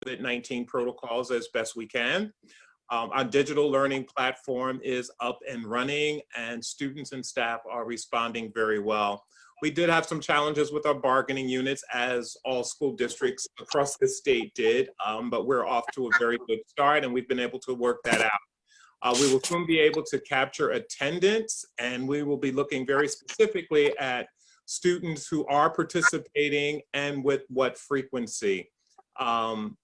COVID-19 protocols as best we can. Our digital learning platform is up and running, and students and staff are responding very well. We did have some challenges with our bargaining units, as all school districts across the state did, but we're off to a very good start, and we've been able to work that out. We will soon be able to capture attendance, and we will be looking very specifically at students who are participating and with what frequency. And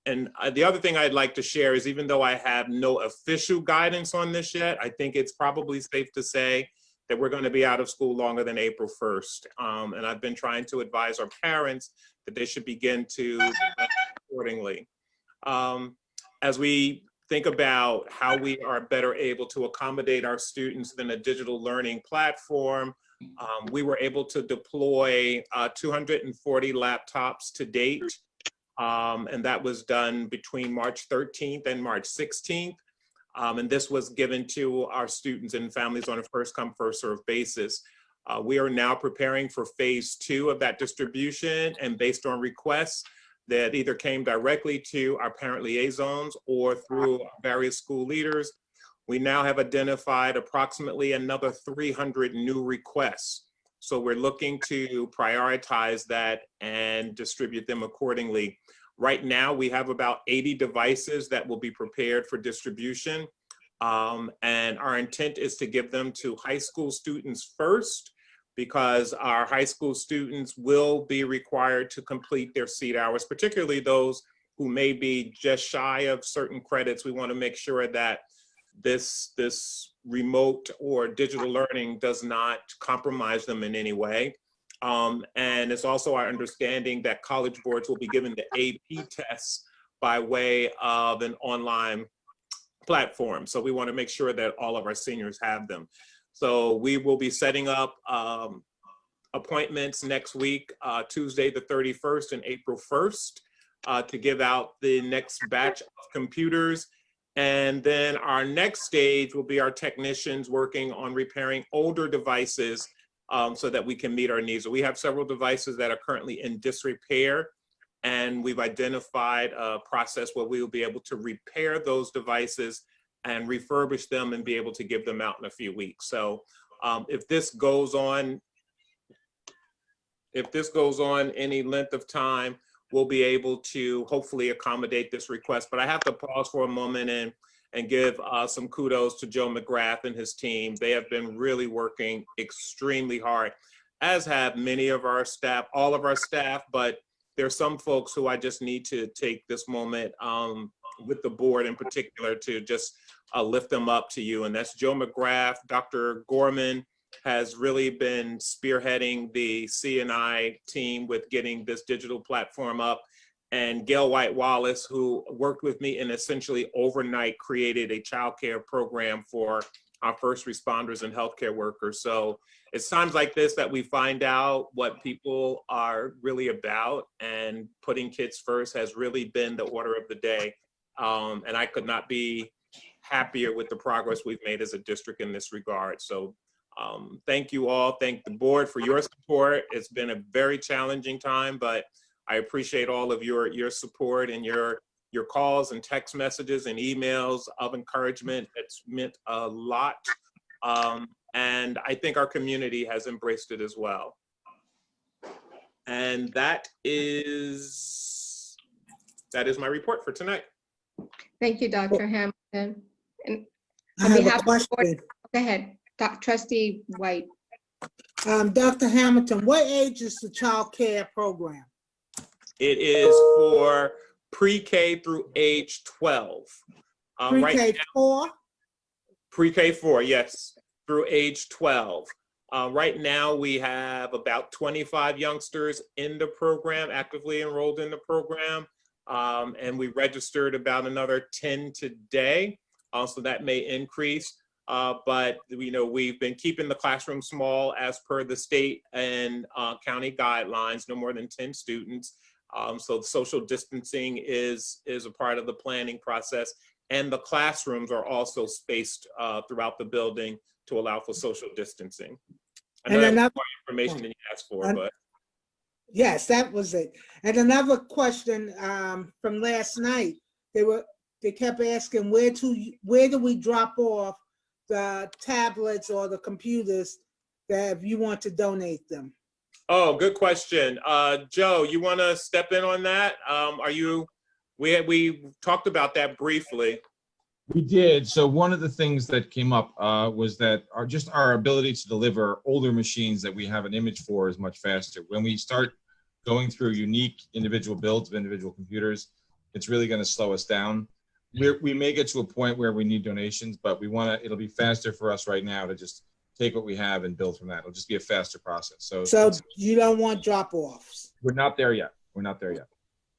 the other thing I'd like to share is, even though I have no official guidance on this yet, I think it's probably safe to say that we're going to be out of school longer than April 1st. And I've been trying to advise our parents that they should begin to plan accordingly. As we think about how we are better able to accommodate our students in a digital learning platform, we were able to deploy 240 laptops to date. And that was done between March 13th and March 16th. And this was given to our students and families on a first come, first served basis. We are now preparing for phase 2 of that distribution, and based on requests that either came directly to our parent liaisons or through various school leaders, we now have identified approximately another 300 new requests. So we're looking to prioritize that and distribute them accordingly. Right now, we have about 80 devices that will be prepared for distribution. And our intent is to give them to high school students first, because our high school students will be required to complete their seat hours, particularly those who may be just shy of certain credits. We want to make sure that this remote or digital learning does not compromise them in any way. And it's also our understanding that college boards will be given the AP tests by way of an online platform. So we want to make sure that all of our seniors have them. So we will be setting up appointments next week, Tuesday the 31st and April 1st, to give out the next batch of computers. And then our next stage will be our technicians working on repairing older devices so that we can meet our needs. So we have several devices that are currently in disrepair, and we've identified a process where we will be able to repair those devices and refurbish them and be able to give them out in a few weeks. So if this goes on any length of time, we'll be able to hopefully accommodate this request. But I have to pause for a moment and give some kudos to Joe McGrath and his team. They have been really working extremely hard, as have many of our staff, all of our staff, but there's some folks who I just need to take this moment with the board in particular to just lift them up to you. And that's Joe McGrath. Dr. Gorman has really been spearheading the C&I team with getting this digital platform up. And Gail White Wallace, who worked with me and essentially overnight created a childcare program for our first responders and healthcare workers. So it's times like this that we find out what people are really about, and putting kids first has really been the order of the day. And I could not be happier with the progress we've made as a district in this regard. So thank you all. Thank the board for your support. It's been a very challenging time, but I appreciate all of your support and your calls and text messages and emails of encouragement. It's meant a lot. And I think our community has embraced it as well. And that is my report for tonight. Thank you, Dr. Hamilton. And I on have behalf a of the board, question. go ahead, Trustee White. Dr. Hamilton, what age is the child care program? It is for pre-K through age 12. Pre-K 4? Pre-K 4, yes, through age 12. Right now, we have about 25 youngsters in the program, actively enrolled in the program. And we registered about another 10 today. So that may increase. But we've been keeping the classroom small as per the state and county guidelines, no more than 10 students. So social distancing is a part of the planning process, and the classrooms are also spaced throughout the building to allow for social distancing. I know that was more information than you asked for, but. Yes, that was it. And another question from last night, they kept asking where do we drop off the tablets or the computers that if you want to donate them? Oh, good question. Joe, you want to step in on that? We talked about that briefly. We did. So one of the things that came up was that our ability to deliver older machines that we have an image for is much faster. When we start going through unique individual builds of individual computers, it's really going to slow us down. We may get to a point where we need donations, but it'll be faster for us right now to just take what we have and build from that. It'll just be a faster process. So you don't want drop-offs? We're not there yet. We're not there yet.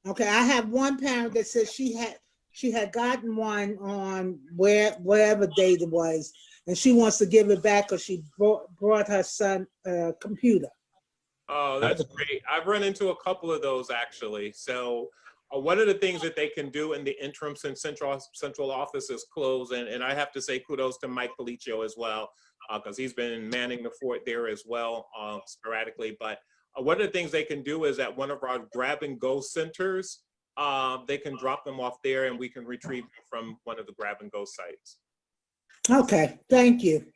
Okay, I have one parent that said she had gotten one on wherever date it was, and she wants to give it back because she brought her son a computer. Oh, that's great. I've run into a couple of those actually. So one of the things that they can do in the interim since central office is closed, and I have to say kudos to Mike Policio as well, because he's been manning the fort there as well sporadically. But one of the things they can do is at one of our grab and go centers, they can drop them off there and we can retrieve them from one of the grab and go sites. Okay, thank you.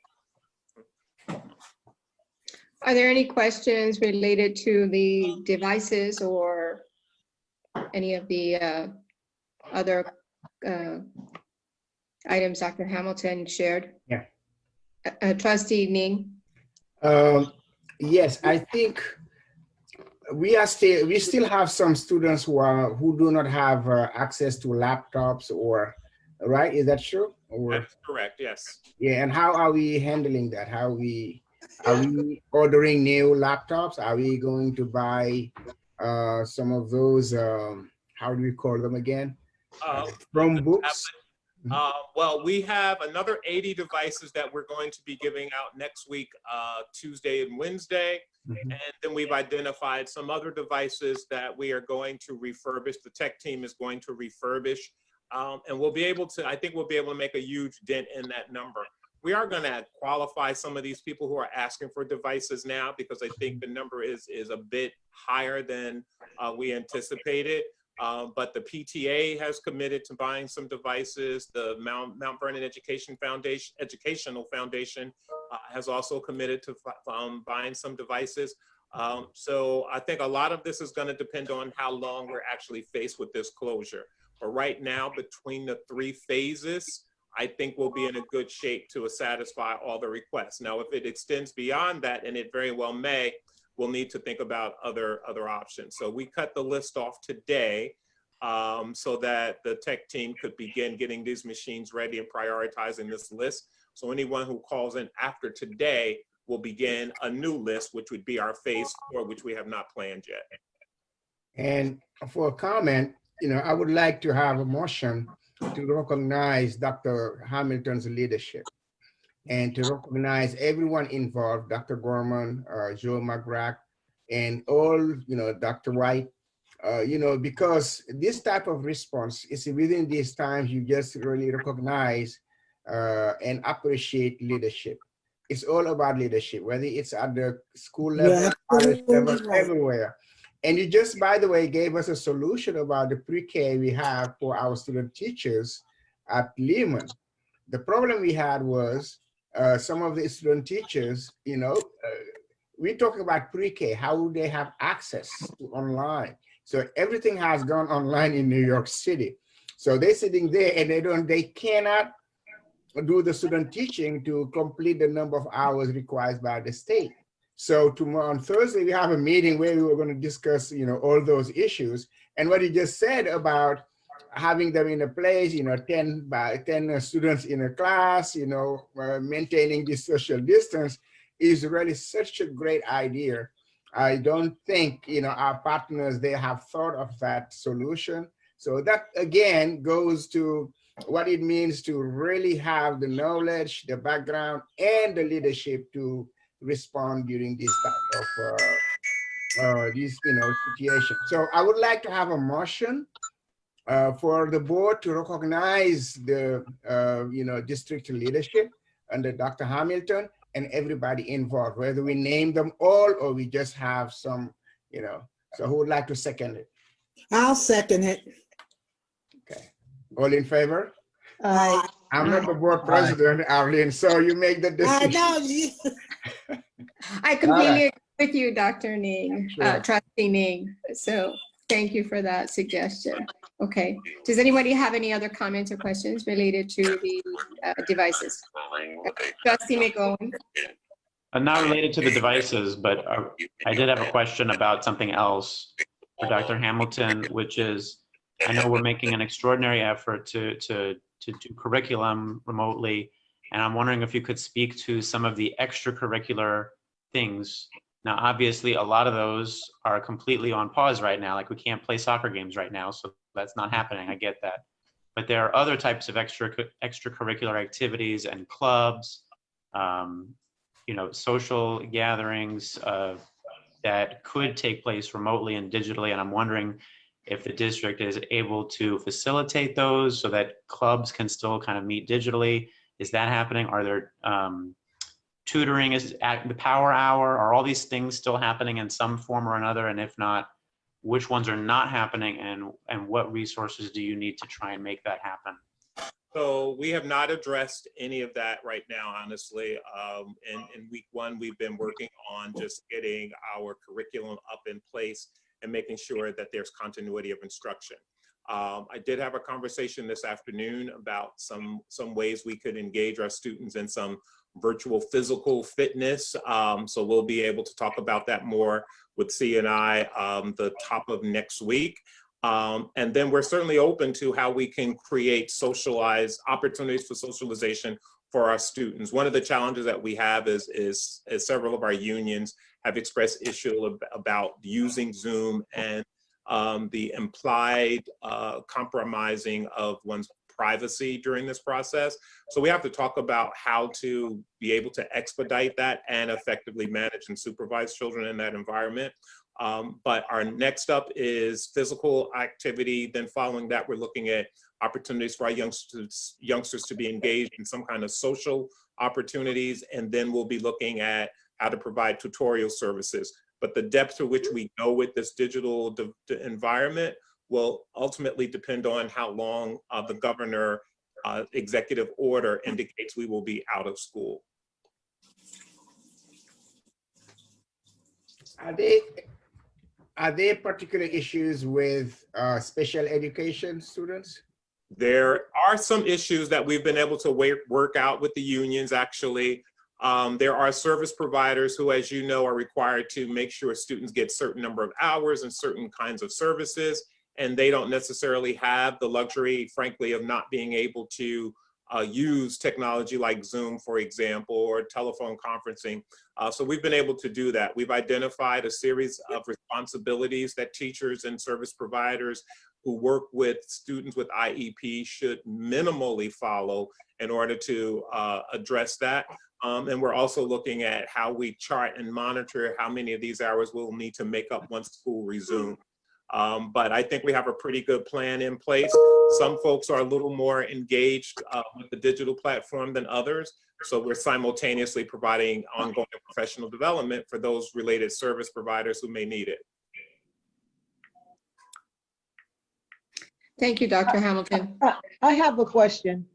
Are there any questions related to the devices or any of the other items Dr. Hamilton shared? Yeah. Trustee Ning? Yes, I think we still have some students who do not have access to laptops right? Is that true? That's correct, yes. Yeah, and how are we handling that? Are we ordering new laptops? Are we going to buy some of those, how do we call them again? Chromebooks? Well, we have another 80 devices that we're going to be giving out next week, Tuesday and Wednesday. And then we've identified some other devices that we are going to refurbish. The tech team is going to refurbish. And we'll be able to, I think we'll be able to make a huge dent in that number. We are going to qualify some of these people who are asking for devices now, because I think the number is a bit higher than we anticipated. But the PTA has committed to buying some devices. The Mount Vernon Educational Foundation has also committed to buying some devices. So I think a lot of this is going to depend on how long we're actually faced with this closure. But right now, between the 3 phases, I think we'll be in a good shape to satisfy all the requests. Now, if it extends beyond that, and it very well may, we'll need to think about other options. So we cut the list off today so that the tech team could begin getting these machines ready and prioritizing this list. So anyone who calls in after today will begin a new list, which would be our phase 4, which we have not planned yet. And for a comment, I would like to have a motion to recognize Dr. Hamilton's leadership and to recognize everyone involved, Dr. Gorman, Joe McGrath, and all, Dr. White, because this type of response is within these times, you just really recognize and appreciate leadership. It's all about leadership, whether it's at the school level, college level, everywhere. And you just, by the way, gave us a solution about the pre-K we have for our student teachers at Lehman. The problem we had was some of the student teachers, we're talking about pre-K, how would they have access to online? So everything has gone online in New York City. So they're sitting there and they cannot do the student teaching to complete the number of hours required by the state. So tomorrow on Thursday, we have a meeting where we were going to discuss, all those issues. And what you just said about having them in a place, 10 students in a class, maintaining this social distance is really such a great idea. I don't think, our partners, they have thought of that solution. So that again goes to what it means to really have the knowledge, the background, and the leadership to respond during this type of situation. So I would like to have a motion for the board to recognize the district leadership under Dr. Hamilton and everybody involved, whether we name them all or we just have some So who would like to second it? I'll second it. Okay. All in favor? Aye. I'm not the board president, Arlene, so you make the I decision. know you. I completely agree with you, Dr. Ning, Sure. Trustee Ning. So thank you for that suggestion. Okay. Does anybody have any other comments or questions related to the devices? Trustee McOwen? Not related to the devices, but I did have a question about something else for Dr. Hamilton, which is, I know we're making an extraordinary effort to do curriculum remotely, and I'm wondering if you could speak to some of the extracurricular things. Now, obviously, a lot of those are completely on pause right now, like we can't play soccer games right now, so that's not happening, I get that. But there are other types of extracurricular activities and clubs, you know, social gatherings that could take place remotely and digitally. And I'm wondering if the district is able to facilitate those so that clubs can still kind of meet digitally. Is that happening? Are there tutoring is at the power hour? Are all these things still happening in some form or another? And if not, which ones are not happening, and what resources do you need to try and make that happen? So we have not addressed any of that right now, honestly. In week one, we've been working on just getting our curriculum up in place and making sure that there's continuity of instruction. I did have a conversation this afternoon about some ways we could engage our students in some virtual physical fitness. So we'll be able to talk about that more with C&I the top of next week. And then we're certainly open to how we can create socialized opportunities for socialization for our students. One of the challenges that we have is several of our unions have expressed issue about using Zoom and the implied compromising of one's privacy during this process. So we have to talk about how to be able to expedite that and effectively manage and supervise children in that environment. But our next up is physical activity. Then following that, we're looking at opportunities for our youngsters to be engaged in some kind of social opportunities. And then we'll be looking at how to provide tutorial services. But the depth to which we go with this digital environment will ultimately depend on how long the governor executive order indicates we will be out of school. Are there particular issues with special education students? There are some issues that we've been able to work out with the unions, actually. There are service providers who, as you know, are required to make sure students get a certain number of hours and certain kinds of services, and they don't necessarily have the luxury, frankly, of not being able to use technology like Zoom, for example, or telephone conferencing. So we've been able to do that. We've identified a series of responsibilities that teachers and service providers who work with students with IEP should minimally follow in order to address that. And we're also looking at how we chart and monitor how many of these hours we'll need to make up once school resumes. But I think we have a pretty good plan in place. Some folks are a little more engaged with the digital platform than others. So we're simultaneously providing ongoing professional development for those related service providers who may need it. Thank you, Dr. Hamilton. I have a question.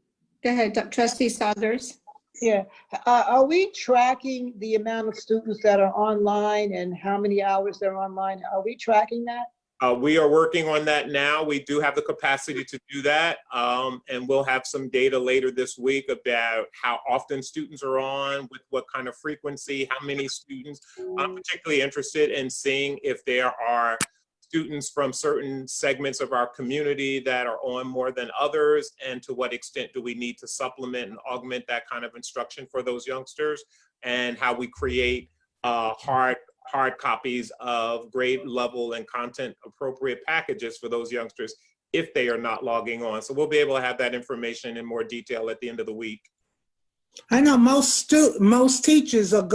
Go ahead, Trustee Saunders. Yeah. Are we tracking the amount of students that are online and how many hours they're online? Are we tracking that? We are working on that now. We do have the capacity to do that. And we'll have some data later this week about how often students are on, with what kind of frequency, how many students. I'm particularly interested in seeing if there are students from certain segments of our community that are on more than others, and to what extent do we need to supplement and augment that kind of instruction for those youngsters, and how we create hard copies of grade level and content appropriate packages for those youngsters if they are not logging on. So we'll be able to have that information in more detail at the end of the week. I know most teachers are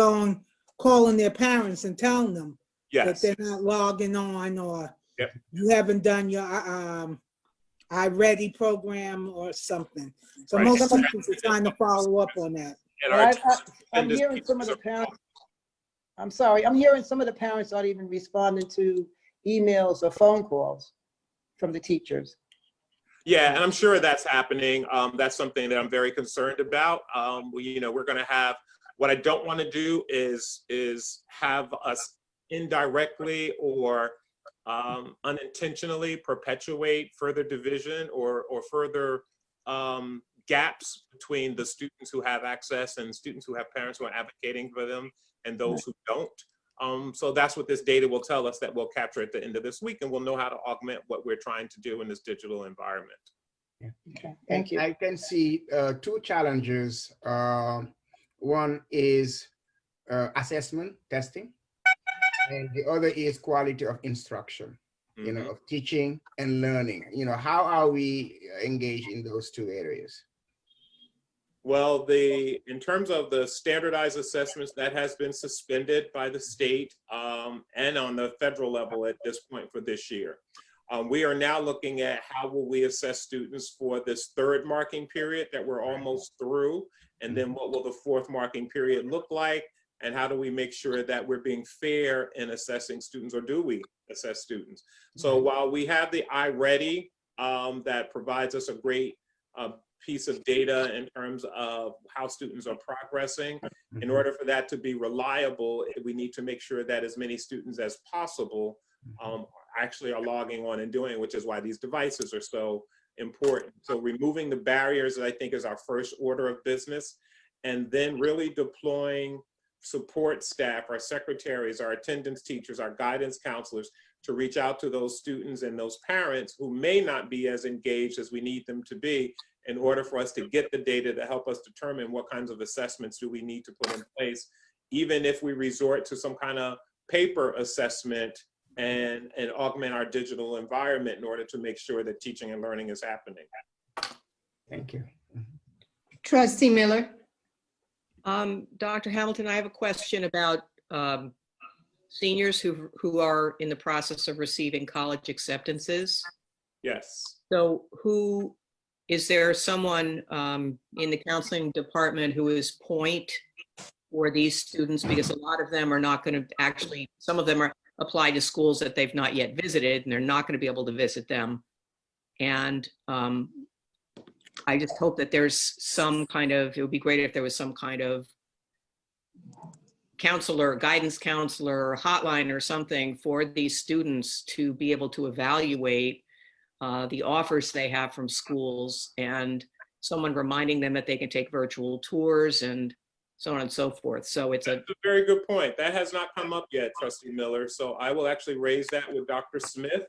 calling their parents and telling them Yes. that they're not logging on, or Yep. you haven't done your iReady program or something. So Right. most teachers are trying to follow up on that. And our I'm hearing some of the parents. I'm sorry. I'm hearing some of the parents aren't even responding to emails or phone calls from the teachers. Yeah, and I'm sure that's happening. That's something that I'm very concerned about. We're going to have, what I don't want to do is have us indirectly or unintentionally perpetuate further division or further gaps between the students who have access and students who have parents who are advocating for them and those who don't. So that's what this data will tell us, that we'll capture at the end of this week, and we'll know how to augment what we're trying to do in this digital environment. Okay, thank you. I can see two challenges. One is assessment testing, and the other is quality of instruction, of teaching and learning. How are we engaged in those two areas? Well, in terms of the standardized assessments, that has been suspended by the state and on the federal level at this point for this year. We are now looking at how will we assess students for this third marking period that we're almost through, and then what will the fourth marking period look like, and how do we make sure that we're being fair in assessing students, or do we assess students? So while we have the iReady that provides us a great piece of data in terms of how students are progressing, in order for that to be reliable, we need to make sure that as many students as possible actually are logging on and doing, which is why these devices are so important. So removing the barriers, I think, is our first order of business, and then really deploying support staff, our secretaries, our attendance teachers, our guidance counselors, to reach out to those students and those parents who may not be as engaged as we need them to be, in order for us to get the data to help us determine what kinds of assessments do we need to put in place, even if we resort to some kind of paper assessment and augment our digital environment in order to make sure that teaching and learning is happening. Thank you. Trustee Miller. Dr. Hamilton, I have a question about seniors who are in the process of receiving college acceptances. Yes. So is there someone in the counseling department who is point for these students? Because a lot of them are not going to actually, some of them are applied to schools that they've not yet visited, and they're not going to be able to visit them. And I just hope that there's some kind of, it would be great if there was some kind of counselor, guidance counselor, hotline or something for these students to be able to evaluate the offers they have from schools, and someone reminding them that they can take virtual tours and so on and so forth. So that's a very good point. That has not come up yet, Trustee Miller. So I will actually raise that with Dr. Smith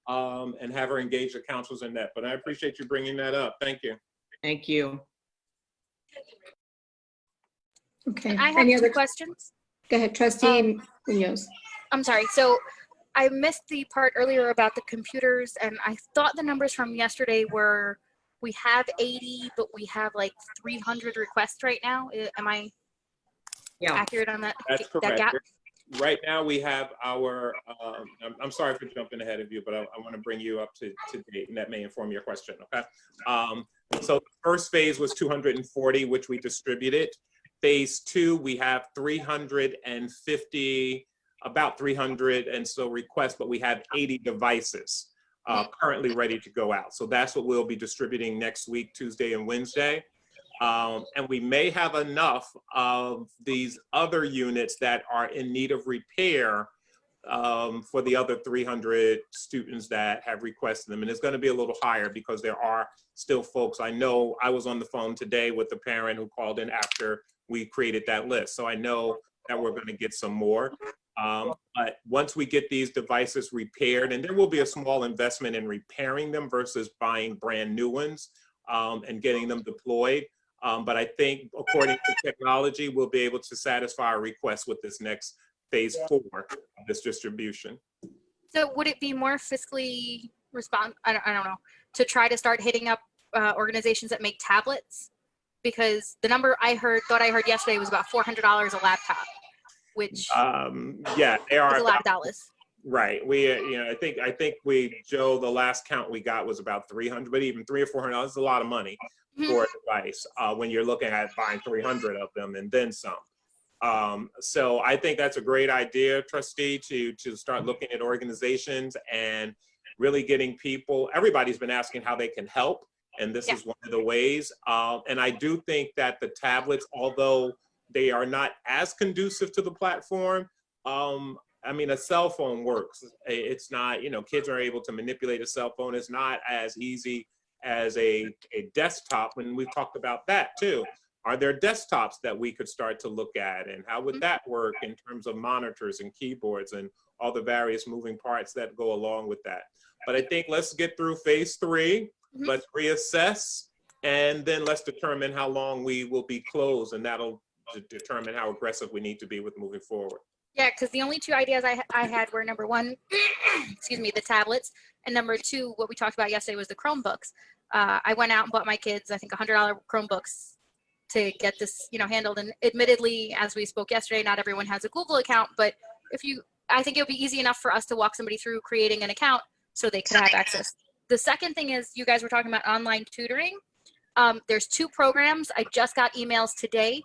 and have her engage the counselors in that. But I appreciate you bringing that up. Thank you. Thank you. Okay. I have Any two other questions. Go ahead, Trustee Munoz. I'm sorry. So I missed the part earlier about the computers, and I thought the numbers from yesterday were we have 80, but we have like 300 requests right now. Am I accurate on that? That's that correct. gap? Right now we have our, I'm sorry for jumping ahead of you, but I want to bring you up to date, and that may inform your question, okay? So the first phase was 240, which we distributed. Phase 2, we have 350, about 300 and so requests, but we have 80 devices currently ready to go out. So that's what we'll be distributing next week, Tuesday and Wednesday. And we may have enough of these other units that are in need of repair for the other 300 students that have requested them. And it's going to be a little higher because there are still folks. I know I was on the phone today with the parent who called in after we created that list. So I know that we're going to get some more. But once we get these devices repaired, and there will be a small investment in repairing them versus buying brand new ones and getting them deployed. But I think according to technology, we'll be able to satisfy our requests with this next phase 4 of this distribution. So would it be more fiscally I don't know, to try to start hitting up organizations that make tablets? Because the number thought I heard yesterday was about $400 a laptop, which yeah, they are is a lot of dollars. Right. We, I think Joe, the last count we got was about 300, but even $300 or $400 is a lot of money for a device when you're looking at buying 300 of them and then some. So I think that's a great idea, trustee, to start looking at organizations and really getting people, everybody's been asking how they can help, and this is one of the ways. And I do think that the tablets, although they are not as conducive to the platform, I mean, a cell phone works. It's not, you know, kids are able to manipulate a cell phone. It's not as easy as a desktop, and we've talked about that too. Are there desktops that we could start to look at, and how would that work in terms of monitors and keyboards and all the various moving parts that go along with that? But I think let's get through phase 3, let's reassess, and then let's determine how long we will be closed, and that'll determine how aggressive we need to be with moving forward. Yeah, because the only 2 ideas I had were number 1, excuse me, the tablets, and number 2, what we talked about yesterday was the Chromebooks. I went out and bought my kids, I think, $100 Chromebooks to get this, you know, handled. And admittedly, as we spoke yesterday, not everyone has a Google account, but I think it would be easy enough for us to walk somebody through creating an account so they could have access. The second thing is, you guys were talking about online tutoring. There's 2 programs. I just got emails today,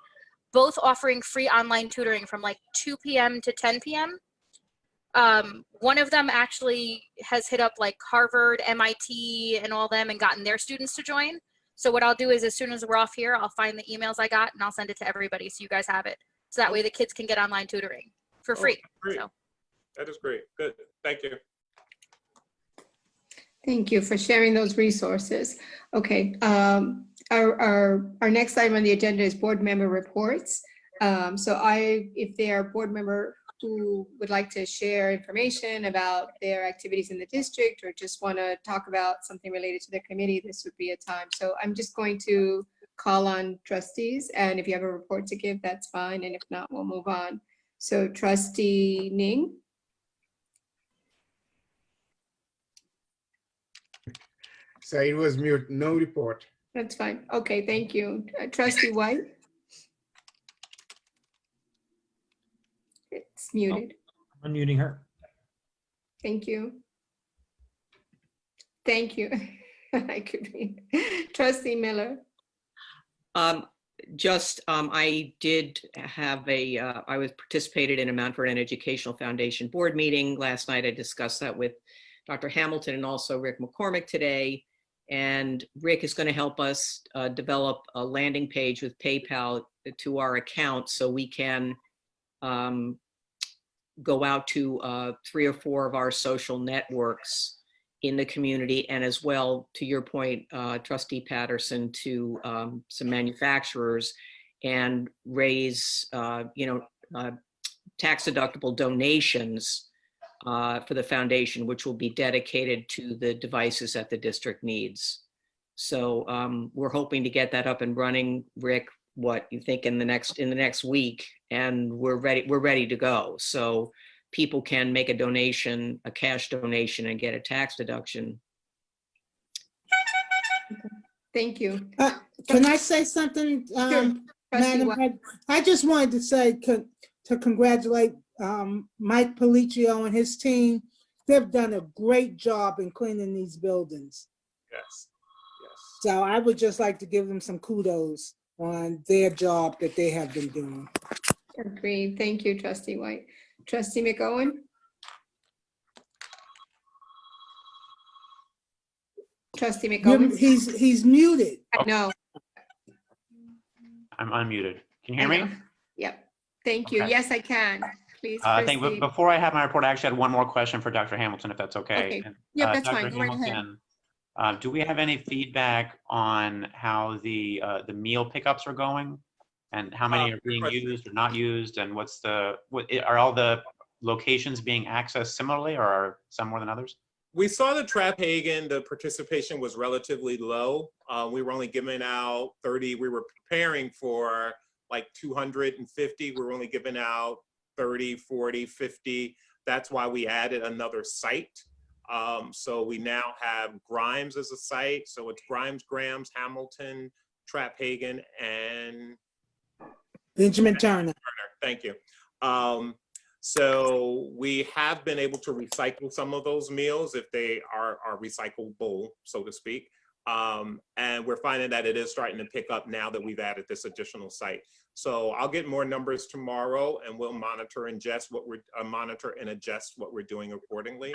both offering free online tutoring from like 2 p.m. to 10 p.m. One of them actually has hit up like Harvard, MIT, and all them and gotten their students to join. So what I'll do is, as soon as we're off here, I'll find the emails I got and I'll send it to everybody so you guys have it. So that way the kids can get online tutoring for free. Great. So. That is great. Good. Thank you. Thank you for sharing those resources. Okay, our next item on the agenda is board member reports. So if there are board member who would like to share information about their activities in the district, or just want to talk about something related to their committee, this would be a time. So I'm just going to call on trustees, and if you have a report to give, that's fine. And if not, we'll move on. So Trustee Ning. So it was mute, no report. That's fine. Okay, thank you. Trustee White? It's muted. I'm unmuting her. Thank you. Thank you. I could read. Trustee Miller? I did have I was participated in a Mount Vernon Educational Foundation board meeting last night. I discussed that with Dr. Hamilton and also Rick McCormick today. And Rick is going to help us develop a landing page with PayPal to our account so we can go out to 3 or 4 of our social networks in the community, and as well, to your point, Trustee Patterson, to some manufacturers, and raise tax deductible donations for the foundation, which will be dedicated to the devices that the district needs. So we're hoping to get that up and running, Rick, what you think in the next week, and we're ready to go. So people can make a donation, a cash donation, and get a tax deduction. Thank you. Can I say something, Sure. Madam Head? I just wanted to say to congratulate Mike Policio and his team. They've done a great job in cleaning these buildings. Yes. So I would just like to give them some kudos on their job that they have been doing. Agreed. Thank you, Trustee White. Trustee McOwen? Trustee McOwen? He's muted. No. I'm unmuted. Can you hear me? Yep. Thank you. Okay. Yes, I can. Please Thank you. proceed. Before I have my report, I actually had one more question for Dr. Hamilton, if that's okay. Okay. And, Yep, that's Dr. fine. Go right ahead. Hamilton, do we have any feedback on how the meal pickups are going, and how many are being used or not used, and are all the locations being accessed similarly, or are some more than others? We saw the Trap Hagen, the participation was relatively low. We were only giving out 30. We were preparing for like 250. We were only giving out 30, 40, 50. That's why we added another site. So we now have Grimes as a site. So it's Grimes, Grams, Hamilton, Trap Hagen, and Benjamin Turner. Thank you. So we have been able to recycle some of those meals if they are recyclable, so to speak. And we're finding that it is starting to pick up now that we've added this additional site. So I'll get more numbers tomorrow, and we'll monitor and adjust what we're doing accordingly.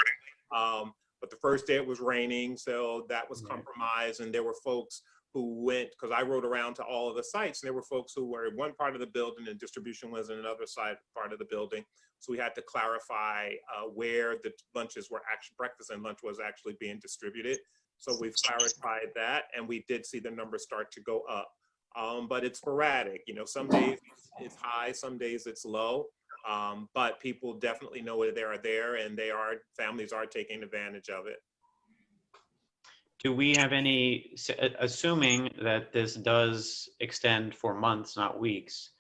But the first day it was raining, so that was compromised, and there were folks who went, because I rode around to all of the sites, and there were folks who were in one part of the building and distribution was in another part of the building. So we had to clarify where the lunches were actually, breakfast and lunch was actually being distributed. So we've clarified that, and we did see the numbers start to go up. But it's sporadic, you know, some days it's high, some days it's low. But people definitely know they are there, and families are taking advantage of it. Do we have any, assuming that this does extend for months, not weeks,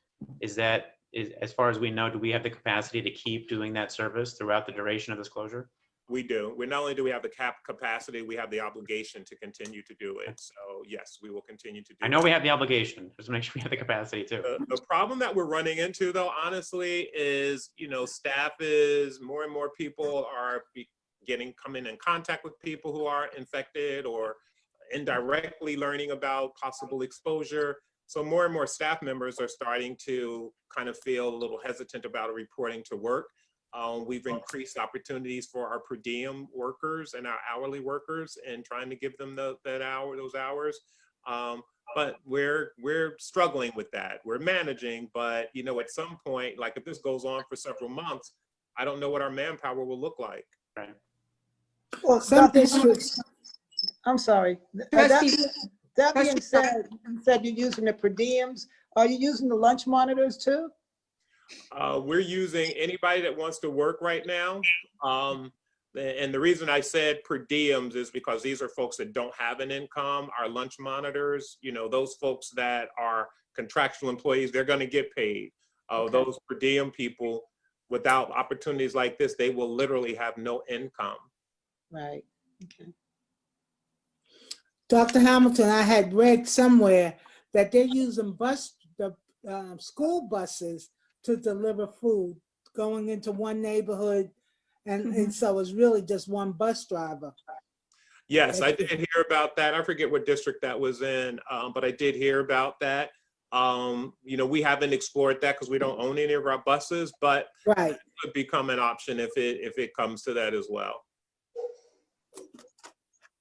is as far as we know, do we have the capacity to keep doing that service throughout the duration of this closure? We do. Not only do we have the capacity, we have the obligation to continue to do it. So yes, we will continue to do it. I know we have the obligation, just make sure we have the capacity too. The problem that we're running into, though, honestly, is, you know, staff is more and more people are coming in contact with people who are infected or indirectly learning about possible exposure. So more and more staff members are starting to kind of feel a little hesitant about reporting to work. We've increased opportunities for our per diem workers and our hourly workers and trying to give them those hours. But we're struggling with that. We're managing, but you know, at some point, like if this goes on for several months, I don't know what our manpower will look like. Right. Well, Some districts, I'm sorry. Trustee- That being Trustee- said, you said you're using the per diems. Are you using the lunch monitors too? We're using anybody that wants to work right now. And the reason I said per diems is because these are folks that don't have an income. Our lunch monitors, you know, those folks that are contractual employees, they're going to get paid. Okay. Those per diem people, without opportunities like this, they will literally have no income. Right. Okay. Dr. Hamilton, I had read somewhere that they're using school buses to deliver food, going into one neighborhood, and so it's really just one bus driver. Yes, I did hear about that. I forget what district that was in, but I did hear about that. You know, we haven't explored that because we don't own any of our buses, but Right. it could become an option if it comes to that as well.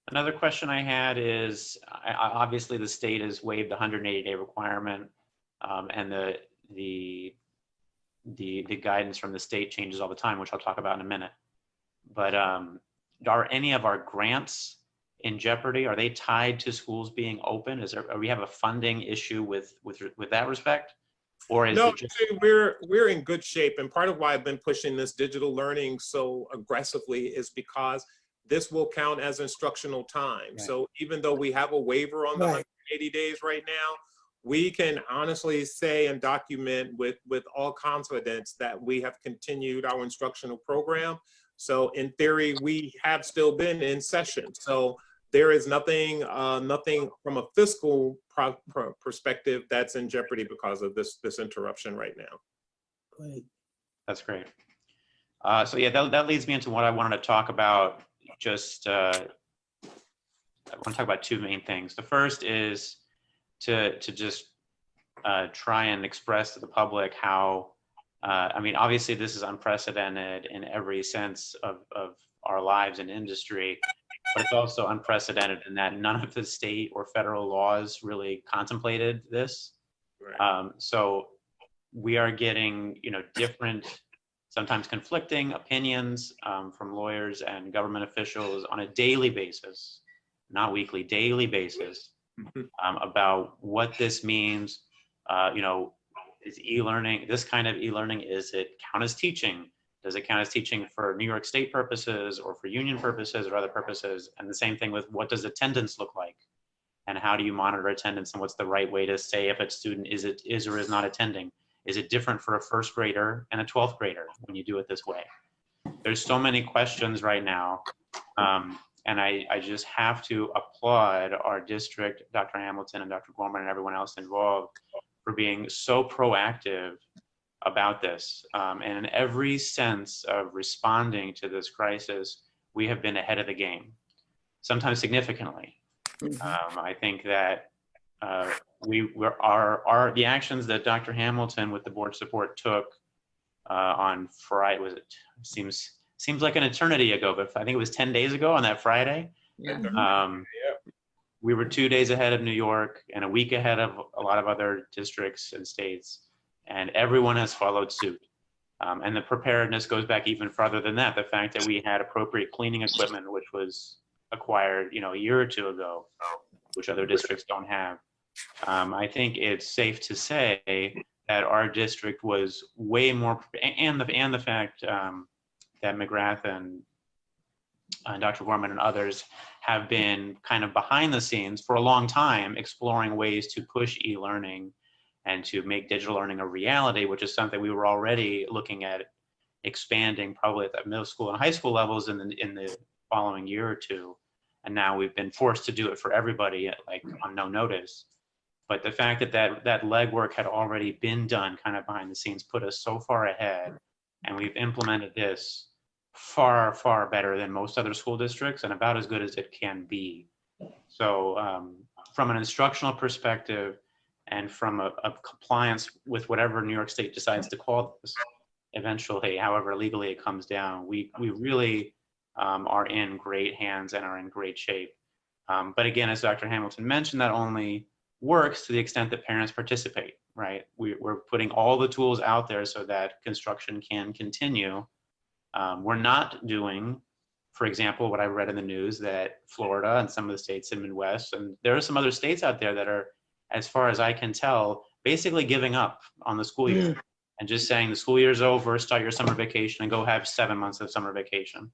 Another question I had is, obviously the state has waived the 180-day requirement, and the guidance from the state changes all the time, which I'll talk about in a minute. But are any of our grants in jeopardy? Are they tied to schools being open? Are we have a funding issue with that respect? Or is No, it just... we're in good shape. And part of why I've been pushing this digital learning so aggressively is because this will count as instructional time. Right. So even though we have a waiver on the Right. 180 days right now, we can honestly say and document with all confidence that we have continued our instructional program. So in theory, we have still been in session. So there is nothing from a fiscal perspective that's in jeopardy because of this interruption right now. Great. That's great. So yeah, that leads me into what I wanted to talk about. Just I want to talk about two main things. The first is to just try and express to the public how, I mean, obviously this is unprecedented in every sense of our lives and industry, but it's also unprecedented in that none of the state or federal laws really contemplated this. Right. So we are getting, you know, different, sometimes conflicting opinions from lawyers and government officials on a daily basis, not weekly, daily basis, about what this means. You know, is e-learning, this kind of e-learning, is it count as teaching? Does it count as teaching for New York State purposes or for union purposes or other purposes? And the same thing with what does attendance look like? And how do you monitor attendance, and what's the right way to say if a student is or is not attending? Is it different for a first grader and a 12th grader when you do it this way? There's so many questions right now. And I just have to applaud our district, Dr. Hamilton and Dr. Gorman and everyone else involved for being so proactive about this. And in every sense of responding to this crisis, we have been ahead of the game, sometimes significantly. I think that the actions that Dr. Hamilton with the board support took on Friday, seems like an eternity ago, but I think it was 10 days ago on that Friday. Yeah. We were 2 days ahead of New York and a week ahead of a lot of other districts and states, and everyone has followed suit. And the preparedness goes back even farther than that. The fact that we had appropriate cleaning equipment, which was acquired, a year or two ago, which other districts don't have. I think it's safe to say that our district was way more, and the fact that McGrath and Dr. Vorman and others have been kind of behind the scenes for a long time, exploring ways to push e-learning and to make digital learning a reality, which is something we were already looking at expanding probably at the middle school and high school levels in the following year or two. And now we've been forced to do it for everybody on no notice. But the fact that legwork had already been done kind of behind the scenes put us so far ahead, and we've implemented this far, far better than most other school districts and about as good as it can be. So from an instructional perspective and from a compliance with whatever New York State decides to call this eventually, however legally it comes down, we really are in great hands and are in great shape. But again, as Dr. Hamilton mentioned, that only works to the extent that parents participate, right? We're putting all the tools out there so that construction can continue. We're not doing, for example, what I read in the news that Florida and some of the states in the Midwest, and there are some other states out there that are, as far as I can tell, basically giving up on the school year and just saying the school year's over, start your summer vacation and go have 7 months of summer vacation.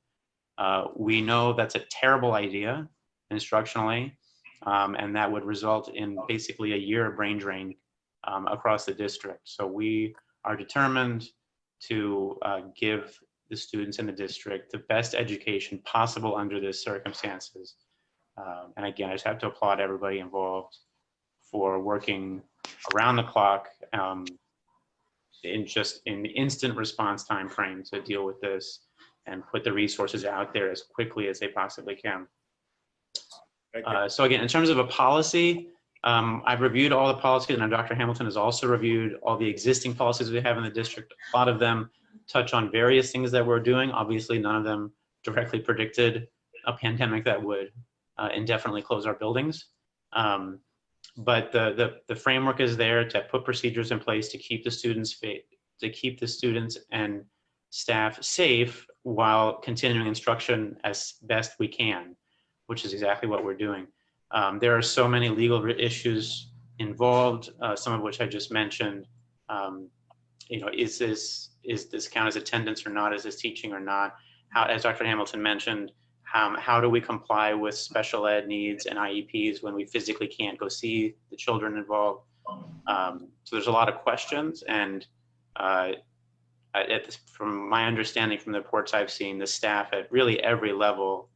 We know that's a terrible idea instructionally, and that would result in basically a year of brain drain across the district. So we are determined to give the students in the district the best education possible under these circumstances. And again, I just have to applaud everybody involved for working around the clock in instant response time frame to deal with this and put the resources out there as quickly as they possibly can. So again, in terms of a policy, I've reviewed all the policies, and Dr. Hamilton has also reviewed all the existing policies we have in the district. A lot of them touch on various things that we're doing. Obviously, none of them directly predicted a pandemic that would indefinitely close our buildings. But the framework is there to put procedures in place to keep the students and staff safe while continuing instruction as best we can, which is exactly what we're doing. There are so many legal issues involved, some of which I just mentioned. Is this count as attendance or not? Is this teaching or not? How, as Dr. Hamilton mentioned, how do we comply with special ed needs and IEPs when we physically can't go see the children involved? So there's a lot of questions, and from my understanding from the reports I've seen, the staff at really every level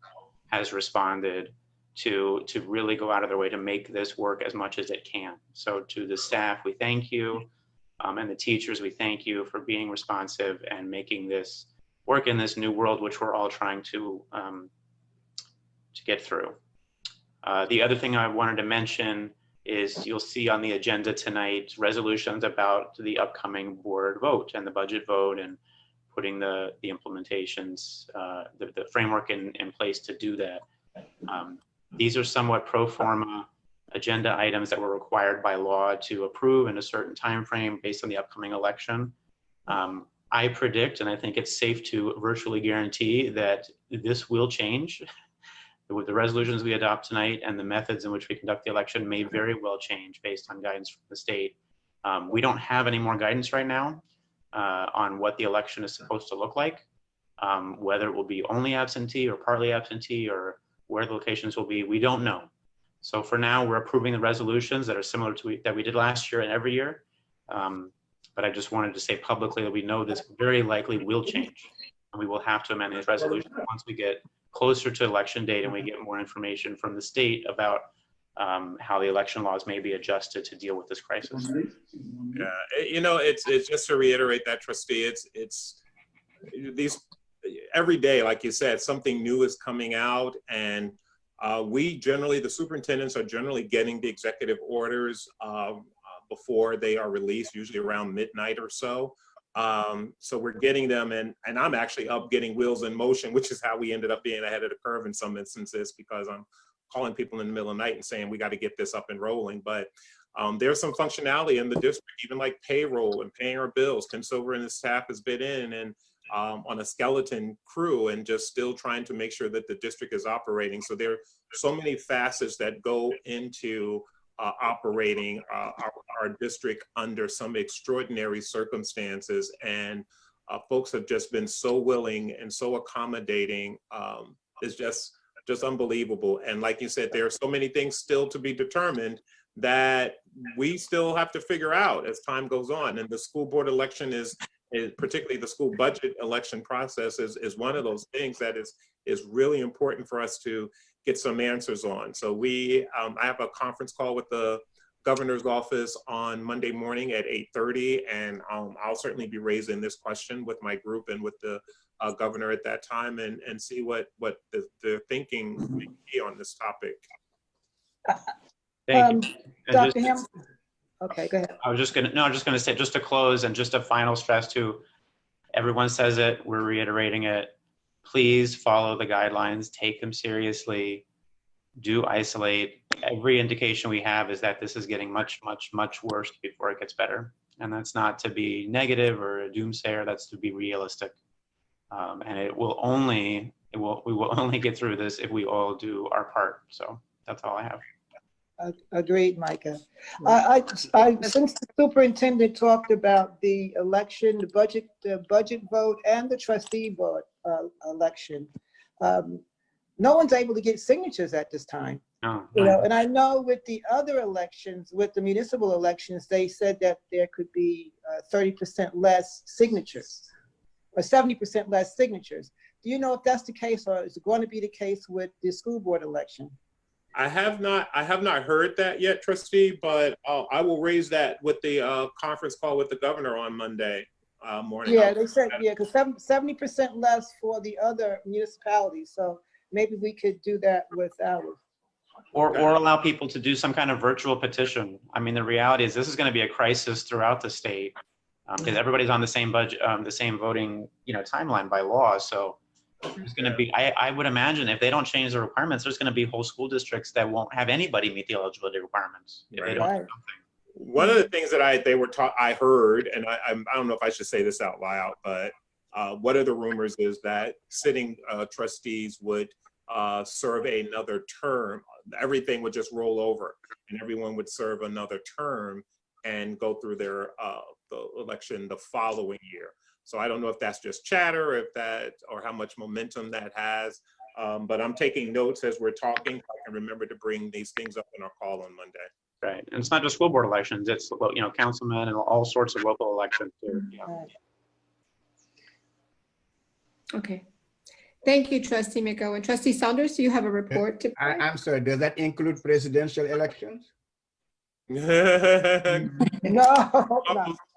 has responded to really go out of their way to make this work as much as it can. So to the staff, we thank you, and the teachers, we thank you for being responsive and making this work in this new world, which we're all trying to get through. The other thing I wanted to mention is you'll see on the agenda tonight resolutions about the upcoming board vote and the budget vote and putting the implementations, the framework in place to do that. These are somewhat pro forma agenda items that were required by law to approve in a certain time frame based on the upcoming election. I predict, and I think it's safe to virtually guarantee, that this will change. With the resolutions we adopt tonight and the methods in which we conduct the election may very well change based on guidance from the state. We don't have any more guidance right now on what the election is supposed to look like, whether it will be only absentee or partly absentee or where the locations will be, we don't know. So for now, we're approving the resolutions that are similar to that we did last year and every year. But I just wanted to say publicly that we know this very likely will change. And we will have to amend these resolutions once we get closer to election date and we get more information from the state about how the election laws may be adjusted to deal with this crisis. Yeah, it's just to reiterate that, trustee, it's these every day, like you said, something new is coming out, and The superintendents are generally getting the executive orders before they are released, usually around midnight or so. So we're getting them, and I'm actually up getting wheels in motion, which is how we ended up being ahead of the curve in some instances, because I'm calling people in the middle of the night and saying, we got to get this up and rolling. But there's some functionality in the district, even like payroll and paying our bills. Tim Silver and his staff has been in and on a skeleton crew and just still trying to make sure that the district is operating. So there are so many facets that go into operating our district under some extraordinary circumstances, and folks have just been so willing and so accommodating. It's just unbelievable. And like you said, there are so many things still to be determined that we still have to figure out as time goes on. And the school board election is particularly the school budget election process is one of those things that is really important for us to get some answers on. So I have a conference call with the governor's office on Monday morning at 8:30, and I'll certainly be raising this question with my group and with the governor at that time, and see what the thinking may be on this topic. Thank you. And Dr. Hamilton. Okay, go ahead. I was just gonna say, just to close and just a final stress to, everyone says it, we're reiterating it. Please follow the guidelines, take them seriously, do isolate. Every indication we have is that this is getting much, much, much worse before it gets better. And that's not to be negative or a doomsayer, that's to be realistic. And we will only get through this if we all do our part. So that's all I have. Agreed, Micah. Since the superintendent talked about the election, the budget vote, and the trustee vote election, no one's able to get signatures at this time. No, You know, and I know with the other elections, with the municipal elections, they said that there could be 30% less signatures, or 70% less signatures. Do you know if that's the case, or is it going to be the case with the school board election? I have not heard that yet, trustee, but I will raise that with the conference call with the governor on Monday morning. Yeah, they said, yeah, because 70% less for the other municipalities. So maybe we could do that with ours. Or allow people to do some kind of virtual petition. I mean, the reality is this is going to be a crisis throughout the state because everybody's on the same budget, the same voting, timeline by law. So there's going to be, I would imagine if they don't change the requirements, there's going to be whole school districts that won't have anybody meet the eligibility requirements if they don't do something. One of the things that I heard, and I don't know if I should say this out loud, but one of the rumors is that sitting trustees would serve another term. Everything would just roll over, and everyone would serve another term and go through their the election the following year. So I don't know if that's just chatter, or how much momentum that has. But I'm taking notes as we're talking. I can remember to bring these things up in our call on Monday. Right, and it's not just school board elections; it's councilmen and all sorts of local elections too. Yeah. Okay. Thank you, Trustee McGowan. Trustee Saunders, do you have a report to provide? I'm sorry, does that include presidential elections? No,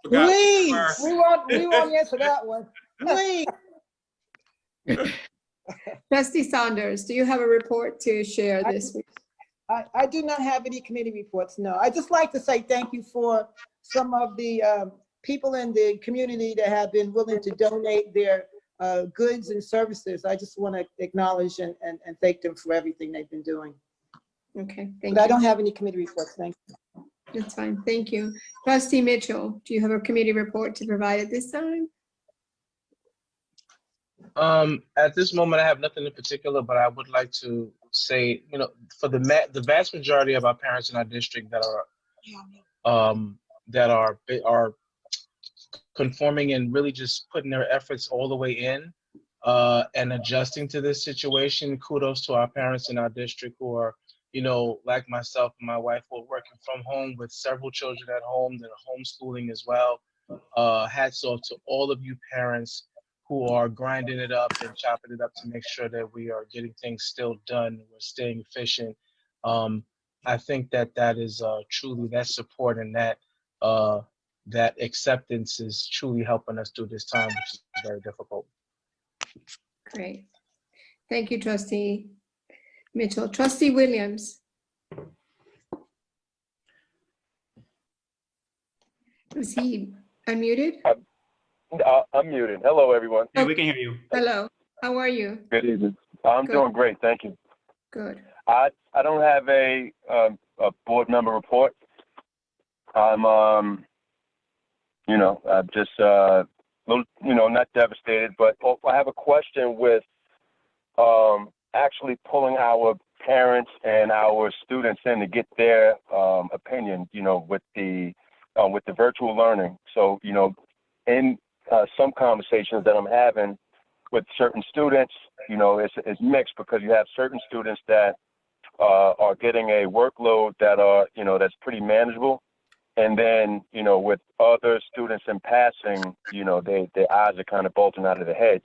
please, we won't answer that one. Please. Trustee Saunders, do you have a report to share this week? I do not have any committee reports, no. I just like to say thank you for some of the people in the community that have been willing to donate their goods and services. I just want to acknowledge and thank them for everything they've been doing. Okay, thank But you. I don't have any committee reports, thank you. That's fine, thank you. Trustee Mitchell, do you have a committee report to provide at this time? At this moment, I have nothing in particular, but I would like to say, for the vast majority of our parents in our district that are conforming and really just putting their efforts all the way in and adjusting to this situation, kudos to our parents in our district who are, like myself and my wife, were working from home with several children at home that are homeschooling as well. Hats off to all of you parents who are grinding it up and chopping it up to make sure that we are getting things still done. We're staying efficient. I think that is truly that support and that acceptance is truly helping us through this time, which is very difficult. Great. Thank you, Trustee. Mitchell. Trustee Williams. Is he unmuted? I'm muted. Hello, everyone. Hey, we can hear you. Hello, how are you? Good evening. I'm Good. doing great, thank you. Good. I don't have a board member report. I'm I'm just little, not devastated, but I have a question with actually pulling our parents and our students in to get their opinion, with the virtual learning. So, in some conversations that I'm having with certain students, it's mixed, because you have certain students that are getting a workload that that's pretty manageable. And then, with other students in passing, their eyes are kind of bulging out of their heads.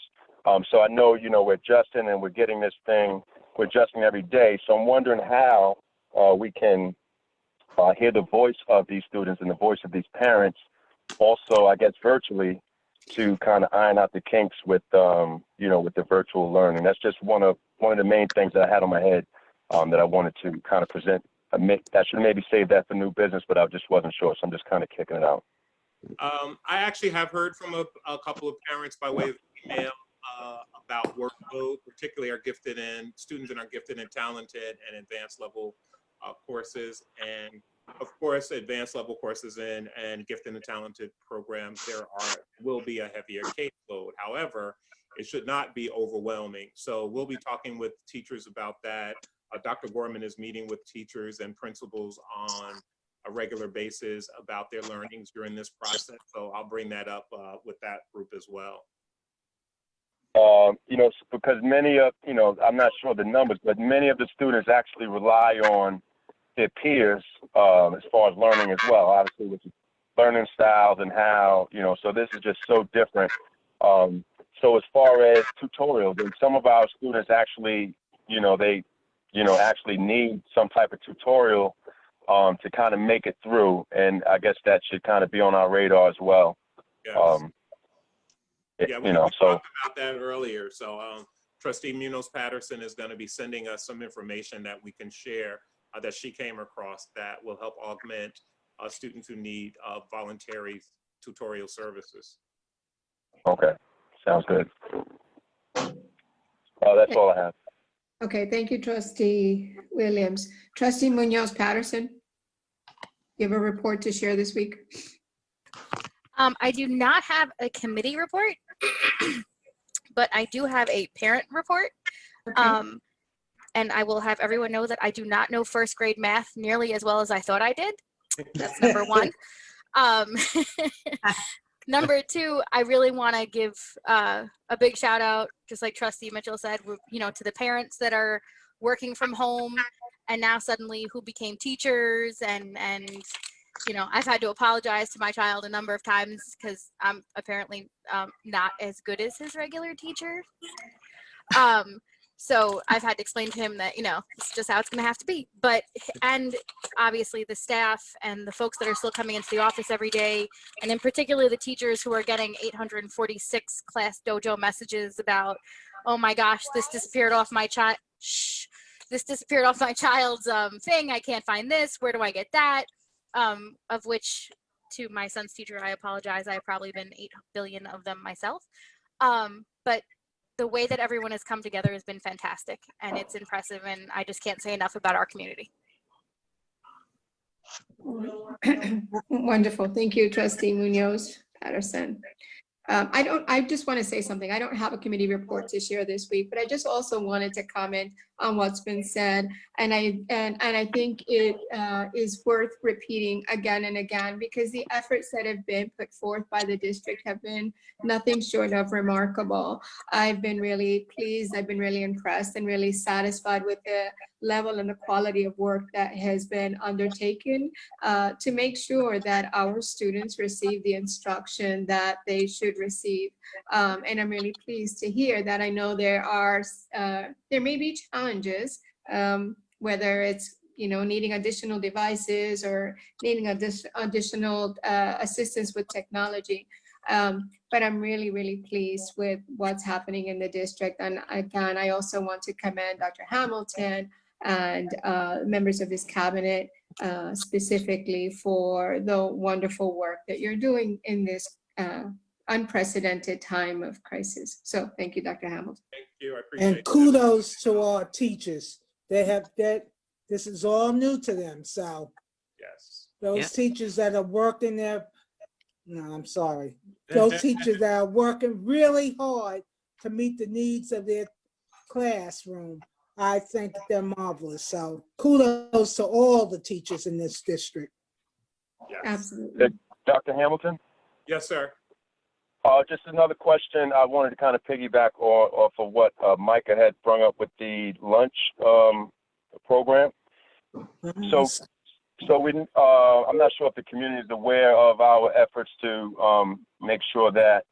So I know, we're adjusting and we're getting this thing, we're adjusting every day. So I'm wondering how we can hear the voice of these students and the voice of these parents also, I guess, virtually, to kind of iron out the kinks with, with the virtual learning. That's just one of the main things that I had on my head that I wanted to kind of present. I should maybe save that for new business, but I just wasn't sure, so I'm just kind of kicking it out. I actually have heard from a couple of parents by way of email about workload, particularly students in our gifted and talented and advanced level courses. And of course, advanced level courses and gifted and talented programs, will be a heavier caseload. However, it should not be overwhelming. So we'll be talking with teachers about that. Dr. Gorman is meeting with teachers and principals on a regular basis about their learnings during this process. So I'll bring that up with that group as well. Because many of, I'm not sure the numbers, but many of the students actually rely on their peers as far as learning as well, obviously, with learning styles and how, so this is just so different. So as far as tutorials, and some of our students actually, they actually need some type of tutorial to kind of make it through. And I guess that should kind of be on our radar as well. Yes. Yeah, we talked so about that earlier. So Trustee Munoz-Patterson is going to be sending us some information that we can share that she came across that will help augment students who need voluntary tutorial services. okay, sounds good. That's all I have. Okay, thank you, Trustee Williams. Trustee Munoz-Patterson, you have a report to share this week? I do not have a committee report, but I do have a parent report. Okay. And I will have everyone know that I do not know first grade math nearly as well as I thought I did. That's number one. Number two, I really want to give a big shout out, just like Trustee Mitchell said, to the parents that are working from home and now suddenly who became teachers, and I've had to apologize to my child a number of times because I'm apparently not as good as his regular teacher. So I've had to explain to him that, it's just how it's going to have to be. And obviously the staff and the folks that are still coming into the office every day, and in particular the teachers who are getting 846 class dojo messages about, oh my gosh, this disappeared off my this disappeared off my child's thing. I can't find this. Where do I get that? Of which, to my son's teacher, I apologize. I've probably been 8 billion of them myself. But the way that everyone has come together has been fantastic, and it's impressive, and I just can't say enough about our community. Wonderful. Thank you, Trustee Munoz-Patterson. I just want to say something. I don't have a committee report to share this week, but I just also wanted to comment on what's been said. And I think it is worth repeating again and again, because the efforts that have been put forth by the district have been nothing short of remarkable. I've been really pleased. I've been really impressed and really satisfied with the level and the quality of work that has been undertaken to make sure that our students receive the instruction that they should receive. And I'm really pleased to hear that. I know there may be challenges, whether it's needing additional devices or needing additional assistance with technology. But I'm really, really pleased with what's happening in the district. And again, I also want to commend Dr. Hamilton and members of his cabinet specifically for the wonderful work that you're doing in this unprecedented time of crisis. So thank you, Dr. Hamilton. Thank you. I appreciate And that. kudos to our teachers. They have that, this is all new to them. So Yes. those teachers that are working there, no, I'm sorry. Those teachers that are working really hard to meet the needs of their classroom, I think they're marvelous. So kudos to all the teachers in this district. Yes. Absolutely. Dr. Hamilton? Yes, sir. Just another question. I wanted to kind of piggyback off of what Micah had brought up with the lunch program. So we, I'm not sure if the community is aware of our efforts to make sure that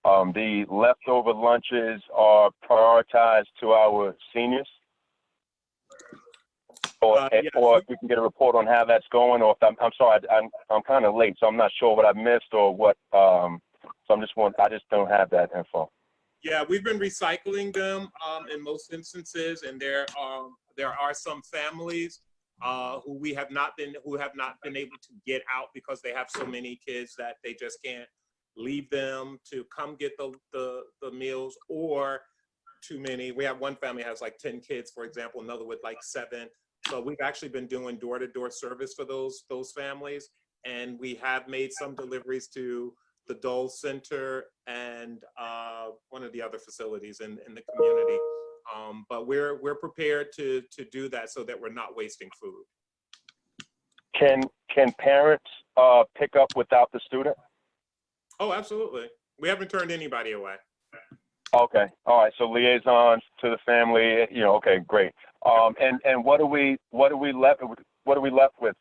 the leftover lunches are prioritized to our seniors. Or, Yes. or if we can get a report on how that's going, or if I'm sorry, I'm kind of late, so I'm not sure what I missed or what. So I just don't have that info. Yeah, we've been recycling them in most instances, and there are some families who have not been able to get out because they have so many kids that they just can't leave them to come get the meals, or too many. We have one family has like 10 kids, for example, another with like 7. So we've actually been doing door-to-door service for those families, and we have made some deliveries to the Dole Center and one of the other facilities in the community. But we're prepared to do that so that we're not wasting food. Can parents pick up without the student? Oh, absolutely. We haven't turned anybody away. Okay. All right. So liaisons to the family. Okay, great. And what are we left with?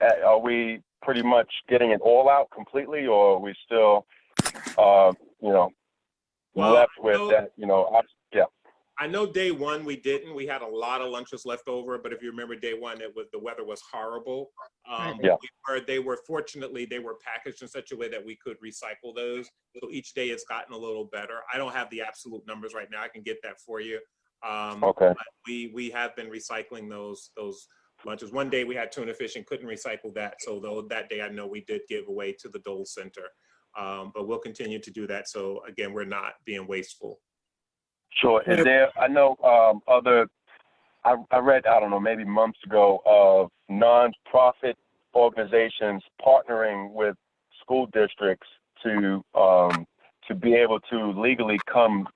Are we pretty much getting it all out completely, or are we still, left with that? Yeah. I know day one we didn't. We had a lot of lunches left over, but if you remember day one, the weather was horrible. Yeah. They were fortunately packaged in such a way that we could recycle those. So each day it's gotten a little better. I don't have the absolute numbers right now. I can get that for you. Okay. But we have been recycling those lunches. One day we had tuna fish and couldn't recycle that. So that day I know we did give away to the Dole Center. But we'll continue to do that. So again, we're not being wasteful. Sure. Is there, I know I read, I don't know, maybe months ago, of nonprofit organizations partnering with school districts to be able to legally come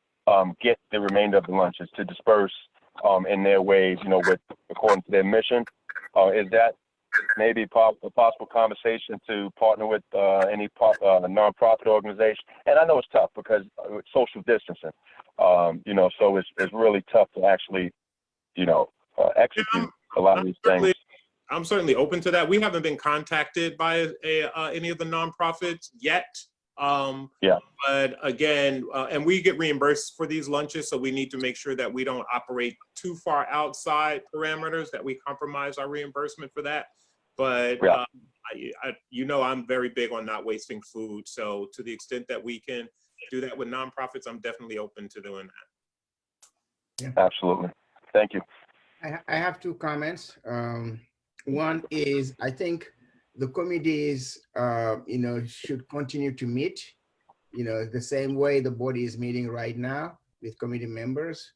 get the remainder of the lunches to disperse in their ways, according to their mission. Is that maybe a possible conversation to partner with any nonprofit organization? And I know it's tough because it's social distancing, so it's really tough to actually, execute a lot of these things. I'm certainly open to that. We haven't been contacted by any of the nonprofits yet. Yeah. But again, and we get reimbursed for these lunches, so we need to make sure that we don't operate too far outside parameters, that we compromise our reimbursement for that. But yeah. I'm very big on not wasting food. So to the extent that we can do that with nonprofits, I'm definitely open to doing that. Yeah. Absolutely. Thank you. I have 2 comments. One is, I think the committees, should continue to meet, the same way the body is meeting right now with committee members.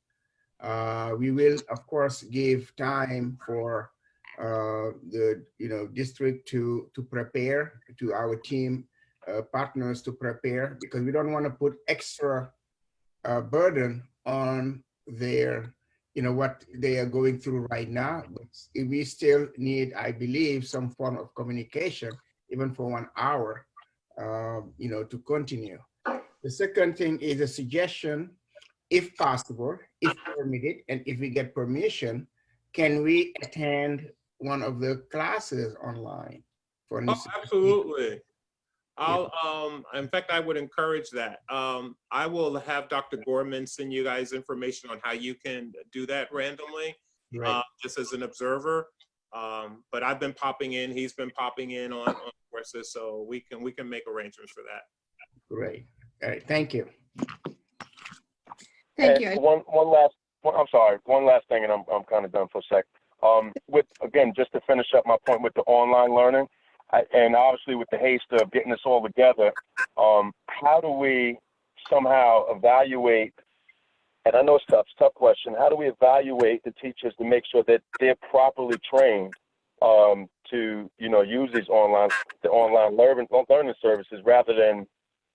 We will, of course, give time for the district to prepare, to our team partners to prepare, because we don't want to put extra burden on their what they are going through right now. But we still need, I believe, some form of communication, even for 1 hour, to continue. The second thing is a suggestion, if possible, if permitted, and if we get permission, can we attend one of the classes online? For instance, absolutely. In fact, I would encourage that. I will have Dr. Gorman send you guys information on how you can do that randomly, right. Just as an observer. But I've been popping in, he's been popping in on courses, so we can make arrangements for that. Great. All right, thank you. Thank And you. I'm sorry, one last thing, and I'm kind of done for a sec. With, again, just to finish up my point with the online learning, and obviously with the haste of getting this all together, how do we somehow evaluate, and I know it's tough, question, how do we evaluate the teachers to make sure that they're properly trained to, use these online learning services rather than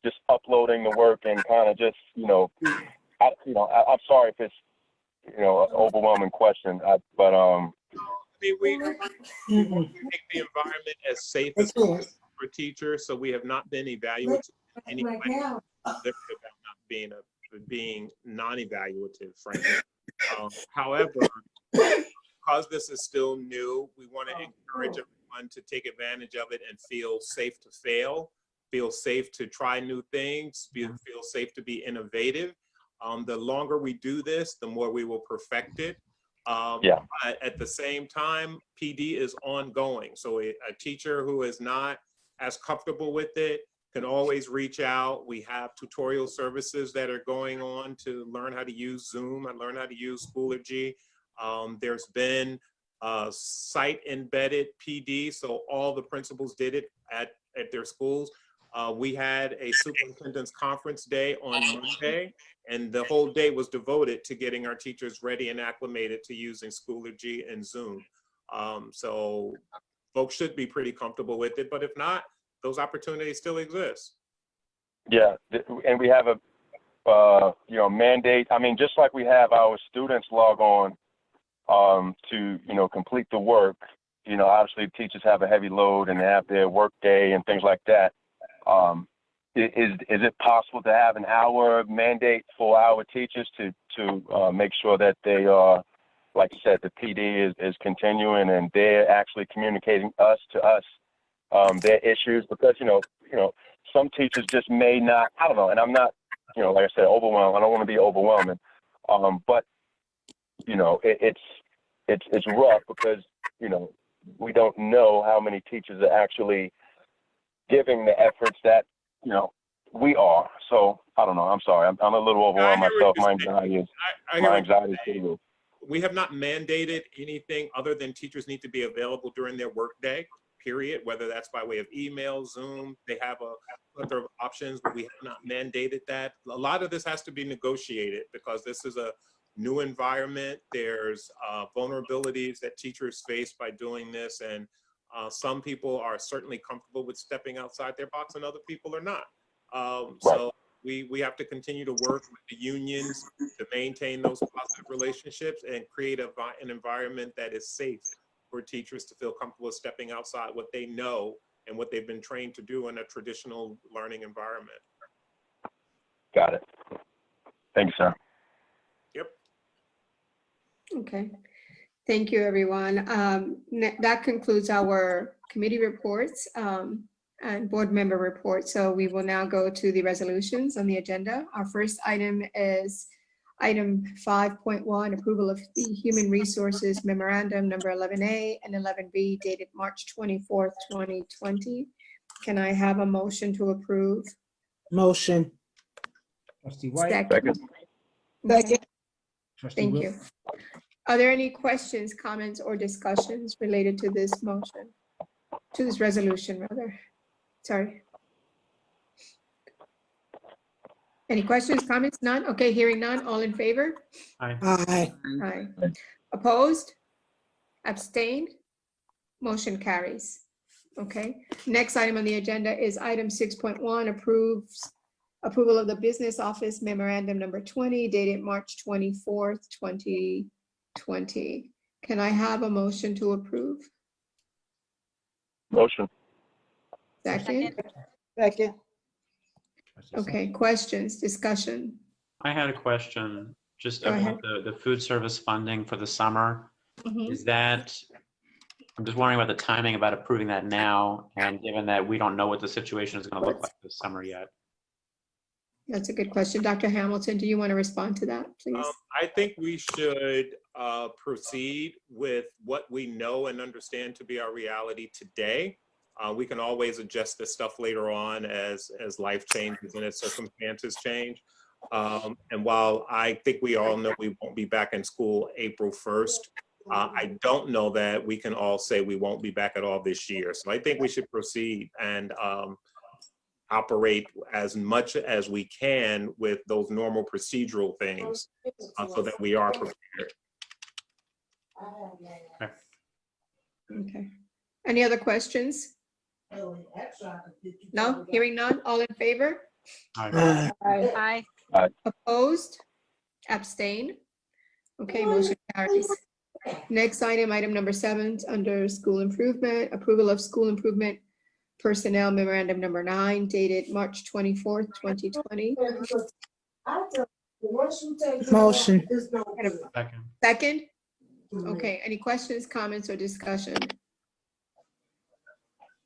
just uploading the work and kind of just, I'm sorry if it's, an overwhelming question, but We make the environment as safe as possible for teachers, so we have not been evaluated in any way about not being non-evaluative, frankly. However, because this is still new, we want to encourage everyone to take advantage of it and feel safe to fail, feel safe to try new things, feel safe to be innovative. The longer we do this, the more we will perfect it. But at the same time, PD is ongoing. So a teacher who is not as comfortable with it can always reach out. We have tutorial services that are going on to learn how to use Zoom and learn how to use Schoology. There's been site embedded PD, so all the principals did it at their schools. We had a superintendent's conference day on Monday, and the whole day was devoted to getting our teachers ready and acclimated to using Schoology and Zoom. So folks should be pretty comfortable with it, but if not, those opportunities still exist. yeah, and we have a, mandate. I mean, just like we have our students log on to, complete the work, obviously teachers have a heavy load and they have their work day and things like that. Is it possible to have an hour mandate for our teachers to make sure that they are, like you said, the PD is continuing and they're actually communicating to us their issues? Because some teachers just may not, I don't know, and I'm not, like I said, overwhelmed. I don't want to be overwhelming, but it's rough because we don't know how many teachers are actually giving the efforts that we are. So I don't know. I'm sorry. I'm a little overwhelmed myself. My anxiety is We have not mandated anything other than teachers need to be available during their workday, period, whether that's by way of email, Zoom. They have a plethora of options, but we have not mandated that. A lot of this has to be negotiated because this is a new environment. There's vulnerabilities that teachers face by doing this, and some people are certainly comfortable with stepping outside their box and other people are not. So we have to continue to work with the unions to maintain those positive relationships and create an environment that is safe for teachers to feel comfortable stepping outside what they know and what they've been trained to do in a traditional learning environment. Got it. Thank you, sir. Yep. Okay. Thank you, everyone. That concludes our committee reports and board member reports. So we will now go to the resolutions on the agenda. Our first item is item 5.1, approval of the Human Resources Memorandum number 11A and 11B dated March 24th, 2020. Can I have a motion to approve? Motion. Trustee White. Second. Second. Trustee Thank Will. you. Are there any questions, comments, or discussions related to this motion? To this resolution, rather. Sorry. Any questions, comments? None? Okay, hearing none. All in favor? Aye. Aye. Aye. Opposed? Abstained? Motion carries. Okay. Next item on the agenda is item 6.1, approval of the Business Office Memorandum number 20 dated March 24th, 2020. Can I have a motion to approve? Motion. Second? Second. Okay, questions, discussion? I had a question just Go about the food service funding for the summer. Mhm. Is that, I'm just wondering about the timing about approving that now, and given that we don't know what the situation is going to look like this summer yet. That's a good question. Dr. Hamilton, do you want to respond to that, please? I think we should proceed with what we know and understand to be our reality today. We can always adjust this stuff later on as life changes and as circumstances change. And while I think we all know we won't be back in school April 1st, I don't know that we can all say we won't be back at all this year. So I think we should proceed and operate as much as we can with those normal procedural things so that we are prepared. Okay. Any other questions? No, hearing none, all in favor? Aye. Opposed? Abstain? Okay, motion carries. Next item, item number 7, under school improvement, approval of school improvement personnel memorandum number 9 dated March 24th, 2020. Motion. Second. Second? Okay, any questions, comments, or discussion?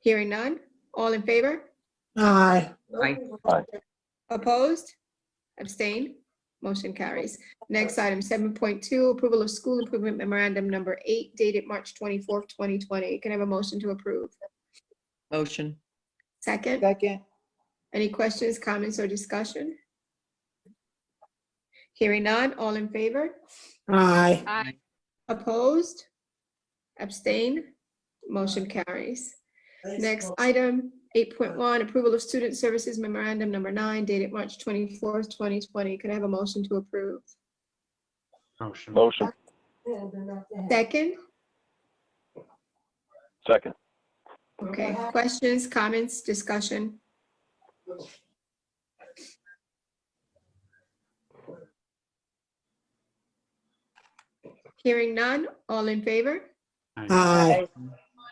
Hearing none, all in favor? Aye. Aye. Opposed? Abstain? Motion carries. Next item, 7.2, approval of school improvement memorandum number 8 dated March 24th, 2020. Can I have a motion to approve? Motion. Second? Second. Any questions, comments, or discussion? Hearing none, all in favor? Aye. Aye. Opposed? Abstain? Motion carries. Next item, 8.1, approval of student services memorandum number 9 dated March 24th, 2020. Can I have a motion to approve? Motion. Motion. Second? Second. Okay, questions, comments, discussion? Hearing none, all in favor? Aye.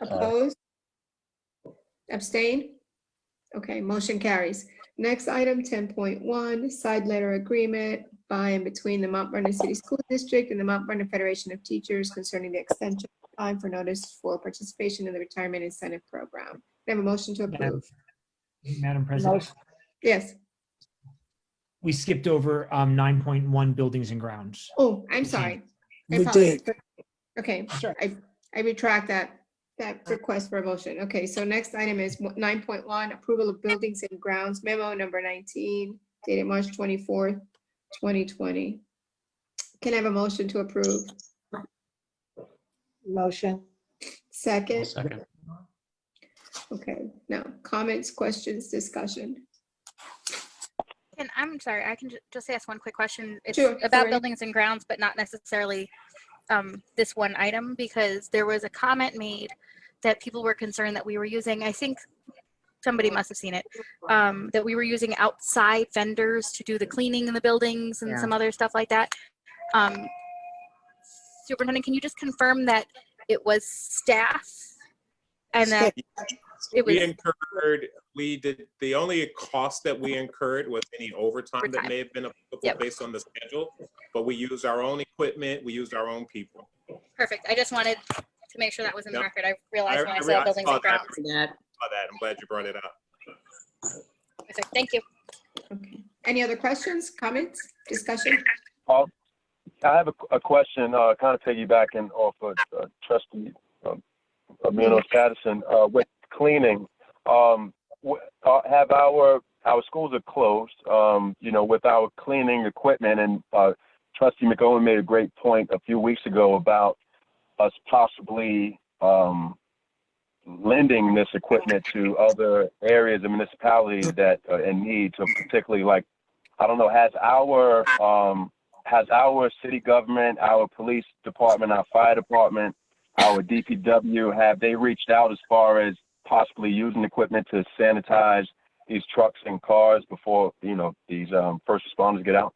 Opposed? Abstain? Okay, motion carries. Next item, 10.1, side letter agreement by and between the Mount Vernon City School District and the Mount Vernon Federation of Teachers concerning the extension of time for notice for participation in the Retirement Incentive Program. They have a motion to approve. Madam President, Yes. we skipped over 9.1 buildings and grounds. Oh, I'm sorry. I We apologize. did. Okay, Sure. I retract that request for a motion. Okay, so next item is 9.1, approval of buildings and grounds memo number 19 dated March 24th, 2020. Can I have a motion to approve? Motion. Second? Second. Okay, now comments, questions, discussion. And I'm sorry, I can just ask one quick question. It's Sure, about Serena. buildings and grounds, but not necessarily this one item, because there was a comment made that people were concerned that we were using, I think somebody must have seen it, that we were using outside vendors to do the cleaning in the buildings and some other stuff like that. Superintendent, can you just confirm that it was staff and that it was the only cost that we incurred was any overtime that Overtime. may have been applicable Yep. based on the schedule, but we used our own equipment, we used our own people. perfect? I just wanted to make sure that was in the Yep. record. I realized when I I saw buildings saw and that. grounds. That. I'm glad you brought it up. Perfect. Thank you. Okay. Any other questions, comments, discussion? I have a question, kind of piggybacking off of Trustee Munoz Patterson, with cleaning. Have our schools are closed, with our cleaning equipment, and Trustee McOwen made a great point a few weeks ago about us possibly lending this equipment to other areas and municipalities that are in need. So particularly, like, I don't know, has our city government, our police department, our fire department, our DPW, have they reached out as far as possibly using equipment to sanitize these trucks and cars before, these first responders get out?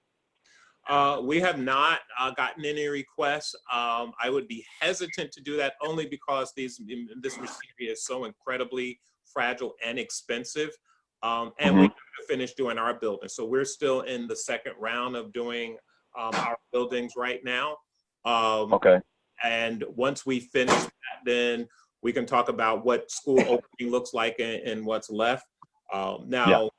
We have not gotten any requests. I would be hesitant to do that only because this machinery is so incredibly fragile and expensive. And we have to finish doing our building. So we're still in the second round of doing our buildings right now. Okay. And once we finish that, then we can talk about what school opening looks like and what's left. Now,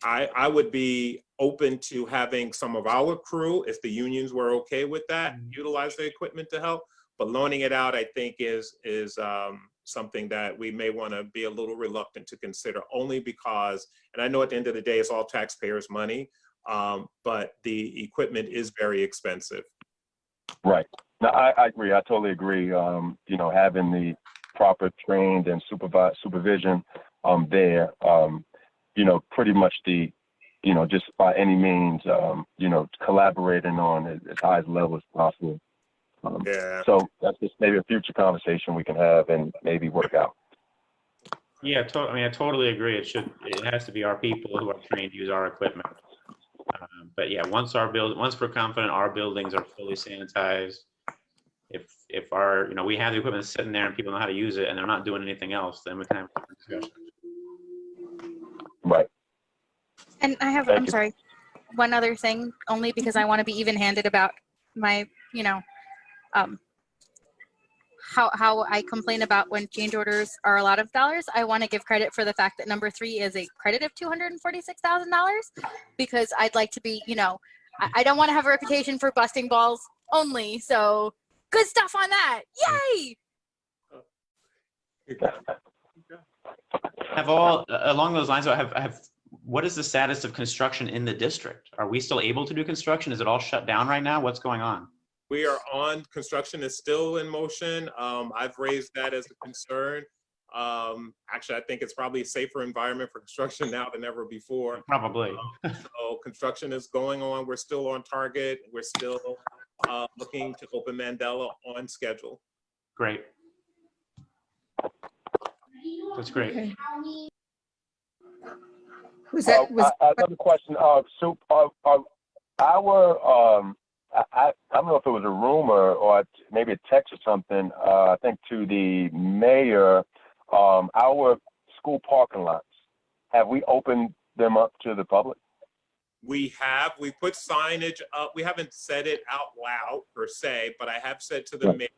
I would be open to having some of our crew, if the unions were okay with that, utilize the equipment to help. But loaning it out, I think, is something that we may want to be a little reluctant to consider, only because, and I know at the end of the day, it's all taxpayers' money, but the equipment is very expensive. Right. No, I agree. I totally agree. You know, having the proper trained and supervision there, you know, pretty much the, you know, just by any means, you know, collaborating on as high as level as possible. Yeah. So that's just maybe a future conversation we can have and maybe work out. Yeah, I mean, I totally agree. It has to be our people who are trained to use our equipment. But yeah, once we're confident our buildings are fully sanitized, if our, you know, we have the equipment sitting there and people know how to use it and they're not doing anything else, then we can have a different discussion. Right. And I have, I'm sorry, one other thing, only because I want to be even-handed about my, you know, how I complain about when change orders are a lot of dollars. I want to give credit for the fact that number 3 is a credit of $246,000, because I'd like to be, you know, I don't want to have a reputation for busting balls only. So good stuff on that. Yay! Along those lines, what is the status of construction in the district? Are we still able to do construction? Is it all shut down right now? What's going on? We are on, construction is still in motion. I've raised that as a concern. Actually, I think it's probably a safer environment for construction now than ever before. Probably. So construction is going on. We're still on target. We're still looking to open Mandela on schedule. Great. That's great. Okay. I have a question. I don't know if it was a rumor or maybe a text or something, I think to the mayor, our school parking lots, have we opened them up to the public? We put signage up. We haven't said it out loud per se, but I have said to the mayor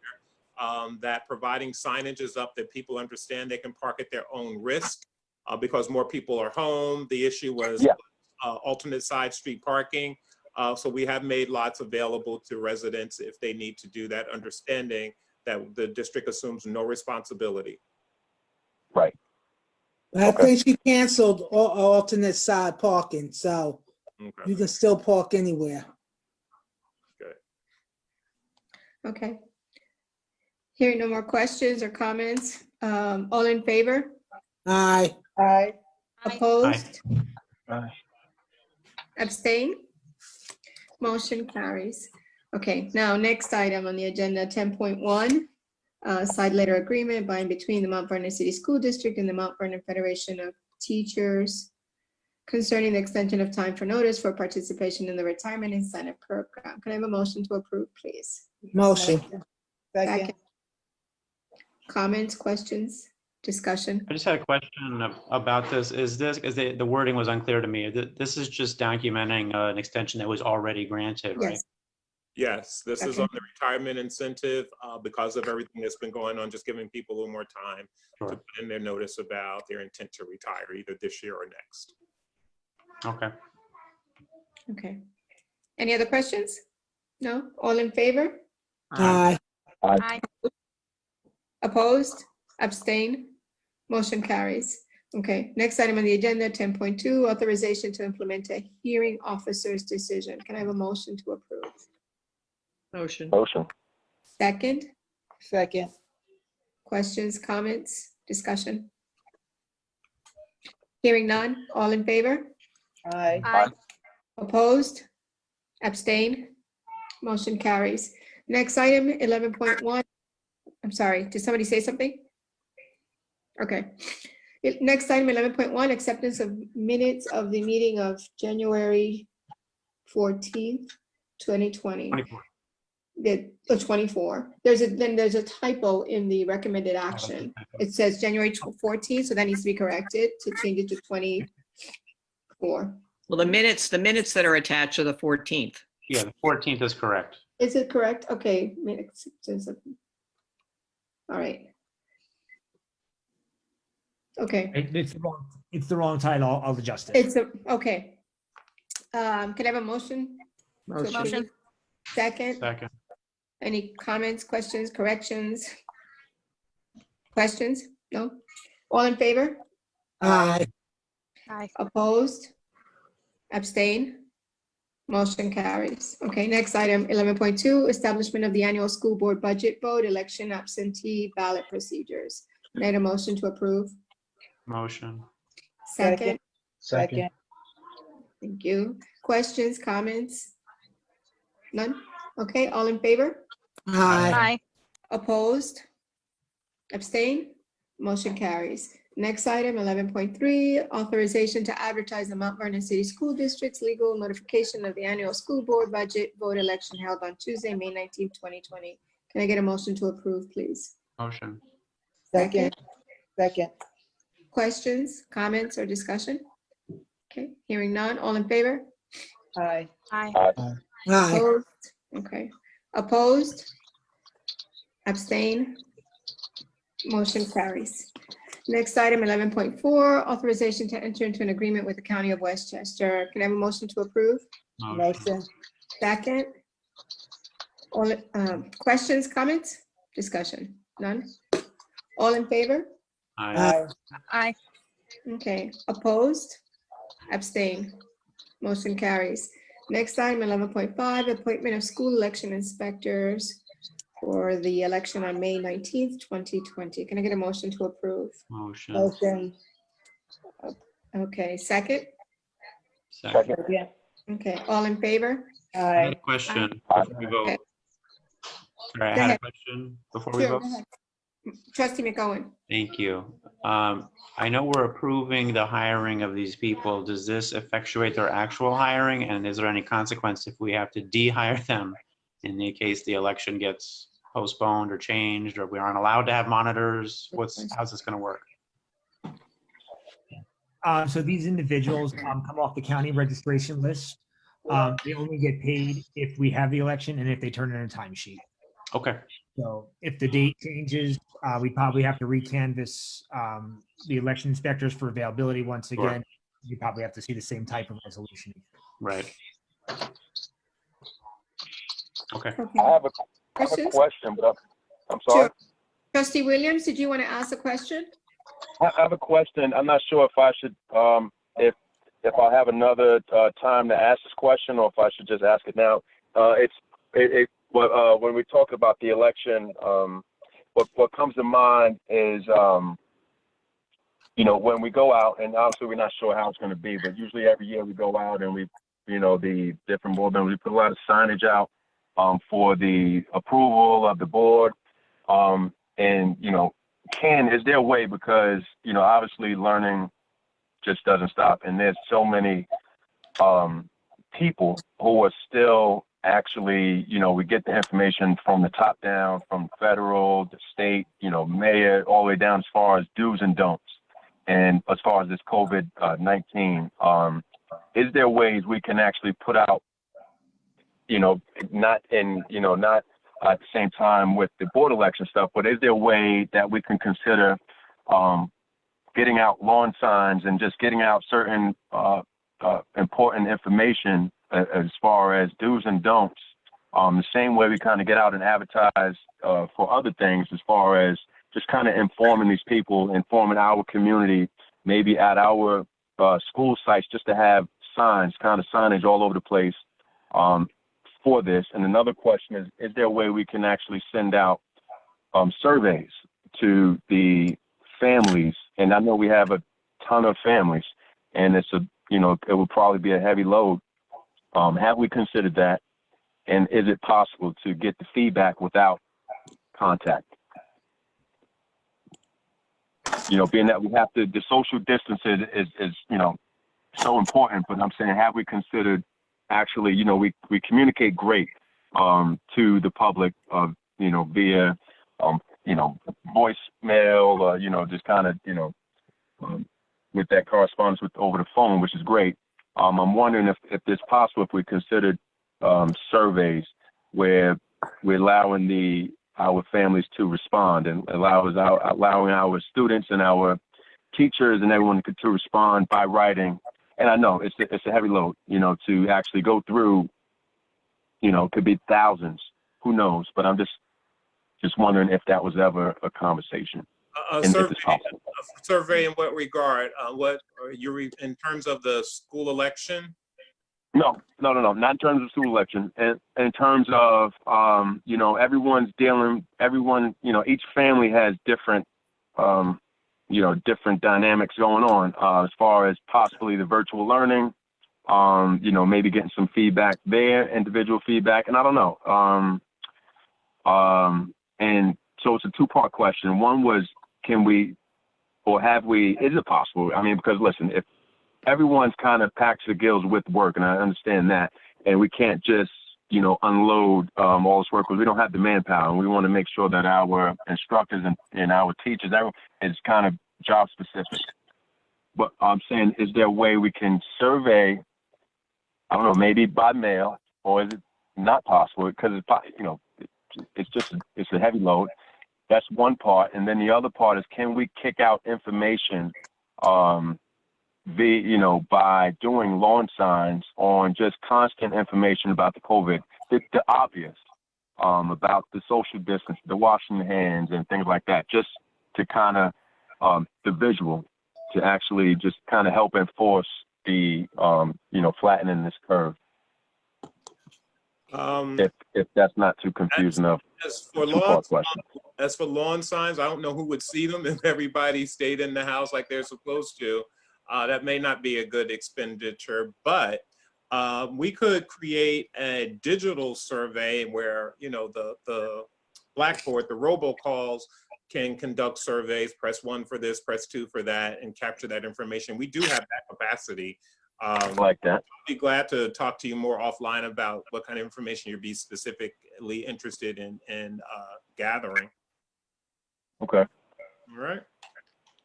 that providing signage is up, that people understand they can park at their own risk because more people are home. The issue was alternate side street parking. So we have made lots available to residents if they need to do that, understanding that the district assumes no responsibility. Right. I think she canceled alternate side parking, so you can still park anywhere. Good. Okay. Hearing no more questions or comments, all in favor? Aye. Aye. Opposed? Aye. Abstain? Motion carries. Okay, now next item on the agenda, 10.1, side letter agreement by and between the Mount Vernon City School District and the Mount Vernon Federation of Teachers concerning the extension of time for notice for participation in the retirement incentive program. Can I have a motion to approve, please? Motion. Second. Comments, questions, discussion? I just had a question about this. Is the wording was unclear to me. This is just documenting an extension that was already granted, right? Yes. Yes, this is on the retirement incentive because of everything that's been going on, just giving people a little more time to put in their notice about their intent to retire either this year or next. Okay. Okay. Any other questions? No? All in favor? Aye. Aye. Opposed? Abstain? Motion carries. Okay, next item on the agenda, 10.2, authorization to implement a hearing officer's decision. Can I have a motion to approve? Motion. Motion. Second, Second. questions, comments, discussion? Hearing none, all in favor? Aye. Aye. Opposed? Abstain? Motion carries. Next item, 11.1. I'm sorry, did somebody say something? Okay. Next item, 11.1, acceptance of minutes of the meeting of January 14th, 2020. 24. The 24. There's a typo in the recommended action. It says January 14th, so that needs to be corrected to change it to 24. Well, the minutes that are attached are the 14th. Yeah, the 14th is correct. Is it correct? Okay. All right. Okay. It's the wrong title. I'll adjust it. Okay. Can I have a motion? to approve? Motion. Second. Second. Any comments, questions, corrections? Questions? No? All in favor? Aye. Aye. Opposed? Abstain? Motion carries. Okay, next item, 11.2, establishment of the annual school board budget vote, election absentee ballot procedures. Need a motion to approve? Motion. Second? Second. Thank you. Questions, comments? None? Okay, all in favor? Aye. Aye. Opposed? Abstain? Motion carries. Next item, 11.3, authorization to advertise the Mount Vernon City School District's legal notification of the annual school board budget vote election held on Tuesday, May 19th, 2020. Can I get a motion to approve, please? Motion. Second. Second. Questions, comments, or discussion? Okay, hearing none. All in favor? Aye. Aye. Aye. Opposed? Okay. Opposed? Abstain? Motion carries. Next item, 11.4, authorization to enter into an agreement with the County of Westchester. Can I have a motion to approve? Motion. Second? All, questions, comments, discussion? None? All in favor? Aye. Aye. Okay. Opposed? Abstain? Motion carries. Next item, 11.5, appointment of school election inspectors for the election on May 19th, 2020. Can I get a motion to approve? Motion. Motion. Okay, second? Second. Second. Okay, all in favor? I had a Aye. question before we vote. Okay. Sorry, I Go had a ahead. question before we Sure, vote. go ahead. Trustee McOwen. Thank you. I know we're approving the hiring of these people. Does this effectuate their actual hiring? And is there any consequence if we have to de-hire them in the case the election gets postponed or changed, or we aren't allowed to have monitors? How's this gonna work? So these individuals come off the county registration list. They only get paid if we have the election and if they turn in a timesheet. Okay, So if the date changes, we probably have to recanvass the election inspectors for availability once Sure. again. You probably have to see the same type of resolution. right. Okay. Okay. I have a Questions? question, but I'm sorry. Sure. Trustee Williams, did you want to ask a question? I have a question. I'm not sure if I should, if I'll have another time to ask this question, or if I should just ask it now. When we talk about the election, what comes to mind is, when we go out, and obviously we're not sure how it's going to be, but usually every year we go out and the different board members, we put a lot of signage out for the approval of the board, is there a way, because obviously learning just doesn't stop, and there's so many people who are still actually, we get the information from the top down, from federal, the state, mayor, all the way down as far as do's and don'ts, and as far as this COVID-19, is there ways we can actually put out, not at the same time with the board election stuff, but is there a way that we can consider getting out lawn signs and just getting out certain important information as far as do's and don'ts, the same way we kind of get out and advertise for other things, as far as just kind of informing these people, informing our community, maybe at our school sites, just to have signs, kind of signage all over the place for this. And another question is there a way we can actually send out surveys to the families? And I know we have a ton of families, and it would probably be a heavy load. Have we considered that? And is it possible to get the feedback without contact? Being that we have to, the social distance is so important, but I'm saying, have we considered actually, we communicate great to the public via voicemail, just kind of, with that correspondence over the phone, which is great. I'm wondering if it's possible, if we considered surveys where we're allowing our families to respond, and allowing our students and our teachers and everyone to respond by writing. And I know it's a heavy load, to actually go through, could be thousands, who knows? But I'm just wondering if that was ever a conversation. A if survey, it's possible. a survey in what regard? What are you in terms of the school election? No, not in terms of school election. And in terms of, you know, each family has different, you know, different dynamics going on as far as possibly the virtual learning, you know, maybe getting some feedback there, individual feedback, and I don't know. And so it's a two-part question. One was, can we, or have we, is it possible? I mean, because listen, if everyone's kind of packed to the gills with work, and I understand that, and we can't just, you know, unload all this work because we don't have the manpower, and we want to make sure that our instructors and our teachers, everyone is kind of job specific. But I'm saying, is there a way we can survey, I don't know, maybe by mail, or is it not possible because it's, you know, it's a heavy load. That's one part. And then the other part is, can we kick out information you know, by doing lawn signs on just constant information about the COVID, the obvious, about the social distance, the washing your hands and things like that, just to kind of, the visual, to actually just kind of help enforce the, you know, flattening this curve. If that's not too confusing of two-part question. As for lawn signs, I don't know who would see them if everybody stayed in the house like they're supposed to. That may not be a good expenditure, but we could create a digital survey where, you know, the Blackboard, the robocalls can conduct surveys, press 1 for this, press 2 for that, and capture that information. We do have that capacity. Like that. I'd be glad to talk to you more offline about what kind of information you'd be specifically interested in gathering. Okay. All right.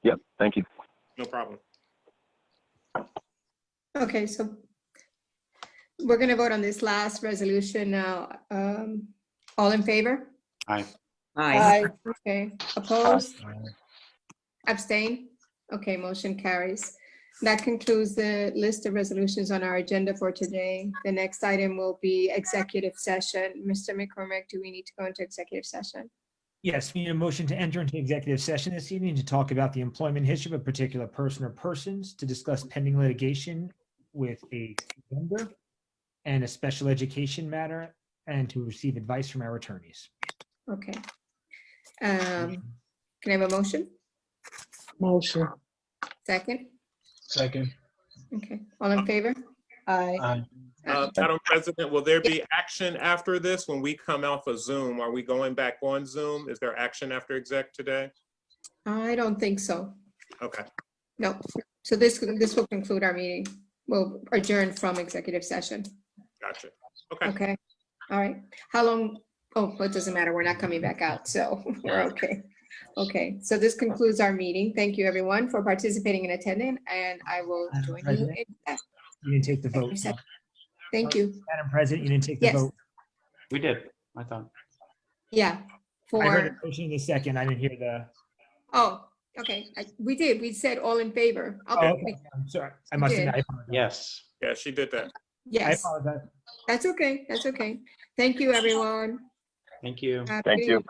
Yep. Thank you. No problem. Okay, so we're going to vote on this last resolution now. All in favor? Aye. Aye. Okay, opposed? Abstain? Okay, motion carries. That concludes the list of resolutions on our agenda for today. The next item will be executive session. Mr. McCormick, do we need to go into executive session? Yes, we need a motion to enter into executive session this evening to talk about the employment history of a particular person or persons, to discuss pending litigation with a vendor and a special education matter, and to receive advice from our attorneys. Okay. Can I have a motion? Motion. Second? Second. Okay, all in favor? Aye. Aye. Madam President, will there be action after this when we come off of Zoom? Are we going back on Zoom? Is there action after exec today? I don't think so. Okay. No. So this will conclude our meeting. We'll adjourn from executive session. Gotcha. Okay. Okay. All right. How long? Oh, well, it doesn't matter. We're not coming back out, so we're okay. Okay, so this concludes our meeting. Thank you, everyone, for participating and attending, and I will Madam join you President? in that. You didn't take the vote. Executive session. Thank you. Madam President, you didn't take the Yes. vote. We did, I thought. Yeah. I heard For, a motion in a second. I didn't hear the. oh, okay. We did. We said all in favor. Oh, Okay. okay. I'm sorry. I must have. I apologize. Yes. Yeah, she did that. I Yes, apologize. that's okay. That's okay. Thank you, everyone. Thank you. Have a Thank good you. evening.